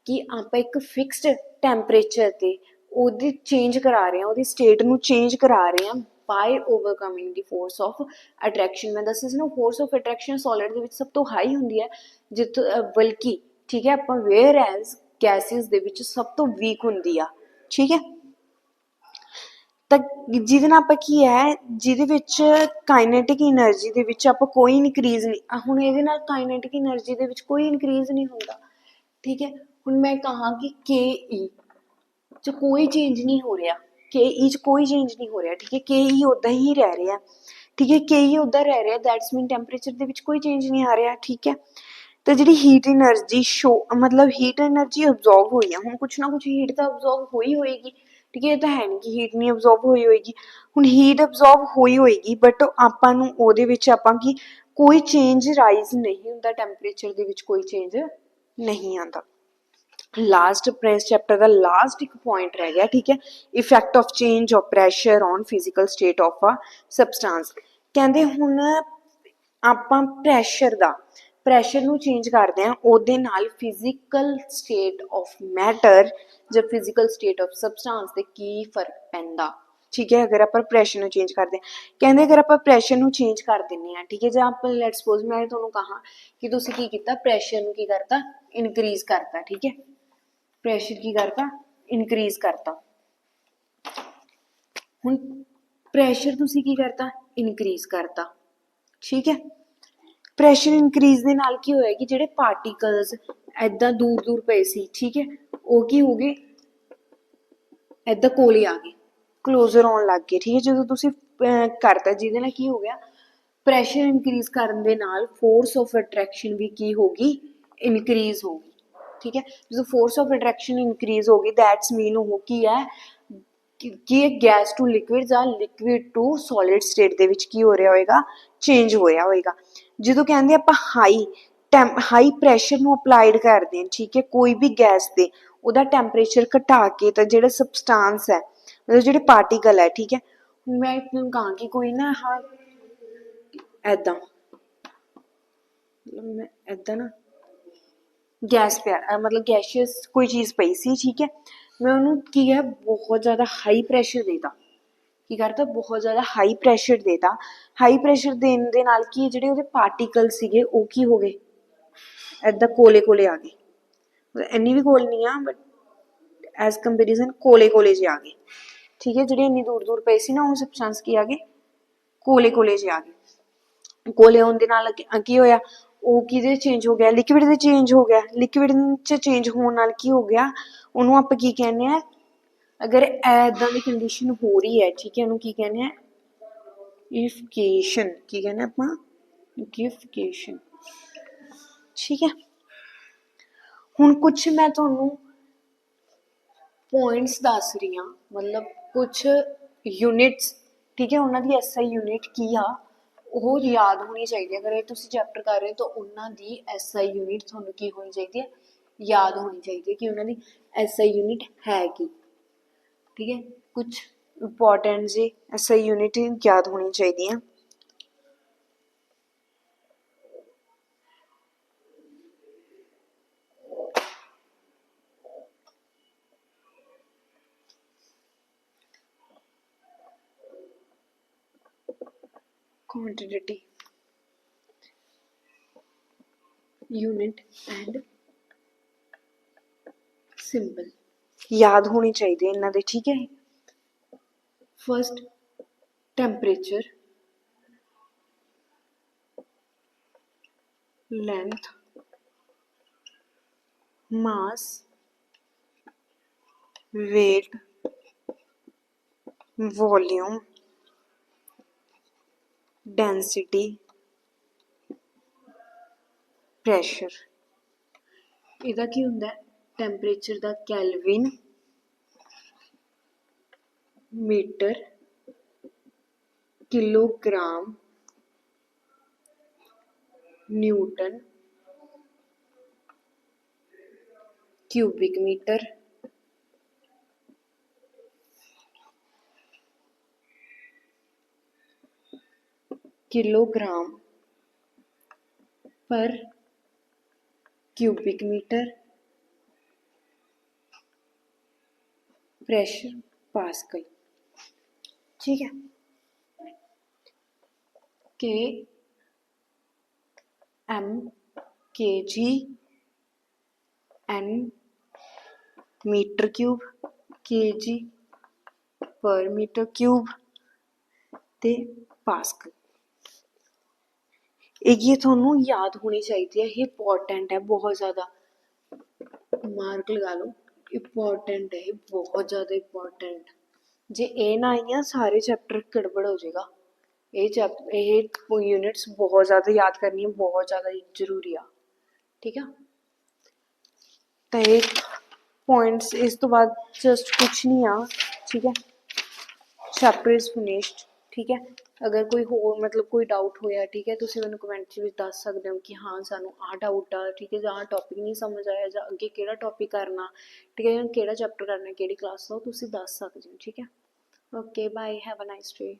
ਕਿ ਆਪਾਂ ਇੱਕ ਫਿਕਸਡ ਟੈਂਪਰੇਚਰ 'ਤੇ ਉਹਦੀ ਚੇਂਜ ਕਰਾ ਰਹੇ ਹਾਂ, ਉਹਦੀ ਸਟੇਟ ਨੂੰ ਚੇਂਜ ਕਰਾ ਰਹੇ ਹਾਂ bye ਓਵਰਕਮਿੰਗ the force of attraction. ਮੈਂ ਦੱਸਿਆ ਸੀ ਨਾ, ਫੋਰਸ ਆਫ ਅਟਰੈਕਸ਼ਨ ਸੋਲਿਡ ਦੇ ਵਿੱਚ ਸਭ ਤੋਂ ਹਾਈ ਹੁੰਦੀ ਹੈ, ਜਿੱਥੋਂ ਬਲਕਿ ਠੀਕ ਹੈ, ਆਪਾਂ ਵੇਅਰ ਐਜ਼ ਗੈਸਿਸ ਦੇ ਵਿੱਚ ਸਭ ਤੋਂ ਵੀਕ ਹੁੰਦੀ ਆ। ਠੀਕ ਹੈ, ਤਾਂ ਜਿਹਦੇ ਨਾਲ ਆਪਾਂ ਕੀ ਹੈ, ਜਿਹਦੇ ਵਿੱਚ ਕਾਈਨੈਟਿਕ ਐਨਰਜੀ ਦੇ ਵਿੱਚ ਆਪਾਂ ਕੋਈ ਇਨਕਰੀਜ਼ ਨਹੀਂ, ਹੁਣ ਇਹਦੇ ਨਾਲ ਕਾਈਨੈਟਿਕ ਐਨਰਜੀ ਦੇ ਵਿੱਚ ਕੋਈ ਇਨਕਰੀਜ਼ ਨਹੀਂ ਹੁੰਦਾ। ਠੀਕ ਹੈ, ਹੁਣ ਮੈਂ ਕਹਾਂ ਕਿ ਕੇ ਈ 'ਚ ਕੋਈ ਚੇਂਜ ਨਹੀਂ ਹੋ ਰਿਹਾ, ਕੇ ਈ 'ਚ ਕੋਈ ਚੇਂਜ ਨਹੀਂ ਹੋ ਰਿਹਾ। ਠੀਕ ਹੈ, ਕੇ ਈ ਉੱਦਾਂ ਹੀ ਰਹਿ ਰਿਹਾ। ਠੀਕ ਹੈ, ਕੇ ਈ ਉੱਦਾਂ ਰਹਿ ਰਿਹਾ, ਦੈਟਸ ਮੀਨ ਟੈਂਪਰੇਚਰ ਦੇ ਵਿੱਚ ਕੋਈ ਚੇਂਜ ਨਹੀਂ ਆ ਰਿਹਾ। ਠੀਕ ਹੈ, ਤੇ ਜਿਹੜੀ ਹੀਟ ਐਨਰਜੀ ਮਤਲਬ ਹੀਟ ਐਨਰਜੀ ਅਬਜ਼ੋਰਬ ਹੋਈ ਆ, ਹੁਣ ਕੁਛ ਨਾ ਕੁਛ ਹੀਟ ਤਾਂ ਅਬਜ਼ੋਰਬ ਹੋਈ ਹੋਏਗੀ। ਠੀਕ ਹੈ, ਇਹ ਤਾਂ ਹੈ ਨਹੀਂ ਕਿ ਹੀਟ ਨਹੀਂ ਅਬਜ਼ੋਰਬ ਹੋਈ ਹੋਏਗੀ। ਹੁਣ ਹੀਟ ਅਬਜ਼ੋਰਬ ਹੋਈ ਹੋਏਗੀ, ਬਟ ਆਪਾਂ ਨੂੰ ਉਹਦੇ ਵਿੱਚ ਆਪਾਂ ਕੀ, ਕੋਈ ਚੇਂਜ ਰਾਈਜ਼ ਨਹੀਂ ਹੁੰਦਾ, ਟੈਂਪਰੇਚਰ ਦੇ ਵਿੱਚ ਕੋਈ ਚੇਂਜ ਨਹੀਂ ਆਉਂਦਾ। ਲਾਸਟ ਪ੍ਰੈਸ ਚੈਪਟਰ ਦਾ ਲਾਸਟ ਇੱਕ ਪੁਆਇੰਟ ਰਹਿ ਗਿਆ। ਠੀਕ ਹੈ, effect of change of pressure on physical state of a substance. ਕਹਿੰਦੇ ਹੁਣ ਆਪਾਂ ਪ੍ਰੈਸ਼ਰ ਨੂੰ ਚੇਂਜ ਕਰਦੇ ਹਾਂ, ਉਹਦੇ ਨਾਲ ਫਿਜ਼ੀਕਲ ਸਟੇਟ ਆਫ ਮੈਟਰ ਜਾਂ ਫਿਜ਼ੀਕਲ ਸਟੇਟ ਆਫ ਸਬਸਟੈਂਸ ਤੇ ਕੀ ਫਰਕ ਪੈਂਦਾ। ਠੀਕ ਹੈ, ਅਗਰ ਆਪਾਂ ਪ੍ਰੈਸ਼ਰ ਨੂੰ ਚੇਂਜ ਕਰਦੇ ਹਾਂ, ਕਹਿੰਦੇ ਅਗਰ ਆਪਾਂ ਪ੍ਰੈਸ਼ਰ ਨੂੰ ਚੇਂਜ ਕਰ ਦਿੰਦੇ ਹਾਂ, ਠੀਕ ਹੈ, ਜਾਂ ਆਪਾਂ ਲੈਟ ਸਪੋਜ਼ ਮੈਂ ਤੁਹਾਨੂੰ ਕਹਾਂ ਕਿ ਤੁਸੀਂ ਕੀ ਕੀਤਾ, ਪ੍ਰੈਸ਼ਰ ਨੂੰ ਕੀ ਕਰਤਾ, ਇਨਕਰੀਜ਼ ਕਰਤਾ। ਠੀਕ ਹੈ, ਪ੍ਰੈਸ਼ਰ ਕੀ ਕਰਤਾ, ਇਨਕਰੀਜ਼ ਕਰਤਾ। ਹੁਣ ਪ੍ਰੈਸ਼ਰ ਤੁਸੀਂ ਕੀ ਕਰਤਾ, ਇਨਕਰੀਜ਼ ਕਰਤਾ। ਠੀਕ ਹੈ, ਪ੍ਰੈਸ਼ਰ ਇਨਕਰੀਜ਼ ਦੇ ਨਾਲ ਕੀ ਹੋਇਆ ਕਿ ਜਿਹੜੇ ਪਾਰਟੀਕਲਸ ਐਦਾਂ ਦੂਰ ਦੂਰ ਪਏ ਸੀ, ਠੀਕ ਹੈ, ਉਹ ਕੀ ਹੋ ਗਏ, ਐਦਾਂ ਕੋਲੇ ਆ ਗਏ, ਕਲੋਜ਼ਰ ਆਉਣ ਲੱਗ ਗਏ, ਠੀਕ ਹੈ। ਜਦੋਂ ਤੁਸੀਂ ਕਰਤਾ, ਜਿਹਦੇ ਨਾਲ ਕੀ ਹੋ ਗਿਆ, ਪ੍ਰੈਸ਼ਰ ਇਨਕਰੀਜ਼ ਕਰਨ ਦੇ ਨਾਲ ਫੋਰਸ ਆਫ ਅਟਰੈਕਸ਼ਨ ਵੀ ਕੀ ਹੋਗੀ, ਇਨਕਰੀਜ਼ ਹੋਗੀ, ਠੀਕ ਹੈ। ਜਦੋਂ ਫੋਰਸ ਆਫ ਅਟਰੈਕਸ਼ਨ ਇਨਕਰੀਜ਼ ਹੋਗੀ, ਦੈਟਸ ਮੀਨ ਉਹ ਕੀ ਹੈ ਕਿ ਗੈਸ ਟੂ ਲਿਕਵਿਡ ਜਾਂ ਲਿਕਵਿਡ ਟੂ ਸੋਲਿਡ ਸਟੇਟ ਦੇ ਵਿੱਚ ਕੀ ਹੋ ਰਿਹਾ ਹੋਏਗਾ, ਚੇਂਜ ਹੋਇਆ ਹੋਏਗਾ। ਜਦੋਂ ਕਹਿੰਦੇ ਆਪਾਂ ਹਾਈ ਪ੍ਰੈਸ਼ਰ ਨੂੰ ਅਪਲਾਈਡ ਕਰਦੇ ਹਾਂ, ਠੀਕ ਹੈ, ਕੋਈ ਵੀ ਗੈਸ ਤੇ ਉਹਦਾ ਟੈਂਪਰੇਚਰ ਘਟਾ ਕੇ ਤਾਂ ਜਿਹੜਾ ਸਬਸਟਾਂਸ ਹੈ, ਮਤਲਬ ਜਿਹੜੇ ਪਾਰਟੀਕਲ ਹੈ, ਠੀਕ ਹੈ, ਮੈਂ ਤੁਹਾਨੂੰ ਕਹਾਂਗੀ ਕੋਈ ਨਾ ਹਾਂ ਐਦਾਂ, ਮੈਂ ਐਦਾਂ ਨਾ ਗੈਸ ਪਿਆ, ਮਤਲਬ ਗੈਸ਼ੀਅਸ ਕੋਈ ਚੀਜ਼ ਪਈ ਸੀ, ਠੀਕ ਹੈ, ਮੈਂ ਉਹਨੂੰ ਕੀ ਹੈ ਬਹੁਤ ਜ਼ਿਆਦਾ ਹਾਈ ਪ੍ਰੈਸ਼ਰ ਦੇਤਾ, ਕੀ ਕਰਤਾ ਬਹੁਤ ਜ਼ਿਆਦਾ ਹਾਈ ਪ੍ਰੈਸ਼ਰ ਦੇਤਾ। ਹਾਈ ਪ੍ਰੈਸ਼ਰ ਦੇਣ ਦੇ ਨਾਲ ਕੀ ਜਿਹੜੇ ਉਹਦੇ ਪਾਰਟੀਕਲ ਸੀਗੇ ਉਹ ਕੀ ਹੋ ਗਏ, ਐਦਾਂ ਕੋਲੇ ਕੋਲੇ ਆ ਗਏ, ਇੰਨੀ ਵੀ ਕੋਲ ਨਹੀਂ ਆ ਬਟ ਐਜ਼ ਕੰਪੈਰੀਜ਼ਨ ਕੋਲੇ ਕੋਲੇ ਜਿਹੇ ਆ ਗਏ, ਠੀਕ ਹੈ। ਜਿਹੜੇ ਇੰਨੀ ਦੂਰ ਦੂਰ ਪਏ ਸੀ ਨਾ ਉਹ ਸਬਸਟੈਂਸ ਕੀ ਆ ਗਏ, ਕੋਲੇ ਕੋਲੇ ਜਿਹੇ ਆ ਗਏ। ਕੋਲੇ ਹੋਣ ਦੇ ਨਾਲ ਕੀ ਹੋਇਆ, ਉਹ ਕਿਹਦੇ ਚੇਂਜ ਹੋ ਗਿਆ, ਲਿਕਵਿਡ ਦੇ ਚੇਂਜ ਹੋ ਗਿਆ। ਲਿਕਵਿਡ 'ਚ ਚੇਂਜ ਹੋਣ ਨਾਲ ਕੀ ਹੋ ਗਿਆ, ਉਹਨੂੰ ਆਪਾਂ ਕੀ ਕਹਿੰਦੇ ਆ, ਅਗਰ ਐਦਾਂ ਦੀ ਕੰਡੀਸ਼ਨ ਹੋ ਰਹੀ ਹੈ, ਠੀਕ ਹੈ, ਉਹਨੂੰ ਕੀ ਕਹਿੰਦੇ ਆ, ਇਫਕੇਸ਼ਨ, ਕੀ ਕਹਿੰਦੇ ਆਪਾਂ, ਇਫਕੇਸ਼ਨ, ਠੀਕ ਹੈ। ਹੁਣ ਕੁਛ ਮੈਂ ਤੁਹਾਨੂੰ ਪੁਆਇੰਟਸ ਦੱਸ ਰਹੀ ਹਾਂ, ਮਤਲਬ ਕੁਛ ਯੂਨਿਟਸ, ਠੀਕ ਹੈ, ਉਹਨਾਂ ਦੀ SI ਯੂਨਿਟ ਕੀ ਆ ਉਹ ਯਾਦ ਹੋਣੀ ਚਾਹੀਦੀ ਹੈ। ਅਗਰ ਇਹ ਤੁਸੀਂ ਚੈਪਟਰ ਕਰ ਰਹੇ ਹੋ ਤਾਂ ਉਹਨਾਂ ਦੀ SI ਯੂਨਿਟ ਤੁਹਾਨੂੰ ਕੀ ਹੋਣੀ ਚਾਹੀਦੀ ਹੈ, ਯਾਦ ਹੋਣੀ ਚਾਹੀਦੀ ਹੈ ਕਿ ਉਹਨਾਂ ਦੀ SI ਯੂਨਿਟ ਹੈ ਕੀ, ਠੀਕ ਹੈ। ਕੁਛ ਇੰਪੋਰਟੈਂਟ ਜੀ SI ਯੂਨਿਟ ਯਾਦ ਹੋਣੀ ਚਾਹੀਦੀ ਹੈ। quantity, unit and symbol याद होनी चाहिए इन्हां दे, ठीक है। First temperature, length, mass, weight, volume, density, pressure. ਇਹਦਾ ਕੀ ਹੁੰਦਾ ਹੈ, ਟੈਂਪਰੇਚਰ ਦਾ kelvin, metre, kilogram, newton, cubic metre, kilogram per cubic metre, pressure pascal, ठीक है। के एम के जी एन मीटर क्यूब, के जी पर मीटर क्यूब ते पास्कल। ये थोनों याद होनी चाहिए है, ये इंपॉर्टेंट है बहुत ज़्यादा, मार्क लगा लो, इंपॉर्टेंट है, बहुत ज़्यादा इंपॉर्टेंट। जे ए ना आई ना सारे चैप्टर गड़बड़ हो जाएगा। ये यूनिट्स बहुत ज़्यादा याद करनी है, बहुत ज़्यादा जरूरी आ, ठीक है। तो ये पॉइंट्स इस तो बाद जस्ट कुछ नहीं आ, ठीक है। चैप्टर इज फिनिश्ड, ठीक है। अगर कोई होर मतलब कोई डाउट होया, ठीक है, तुसीं मैनूं कमेंट च भी दस सकदे हो कि हाँ सानूं आ डाउट आ, ठीक है, जां आ टॉपिक नहीं समझ आया, जां अगे केड़ा टॉपिक करना, ठीक है, जां केड़ा चैप्टर करना, केड़ी क्लास दा, तुसीं दस सकदे हो, ठीक है। Okay bye, have a nice day.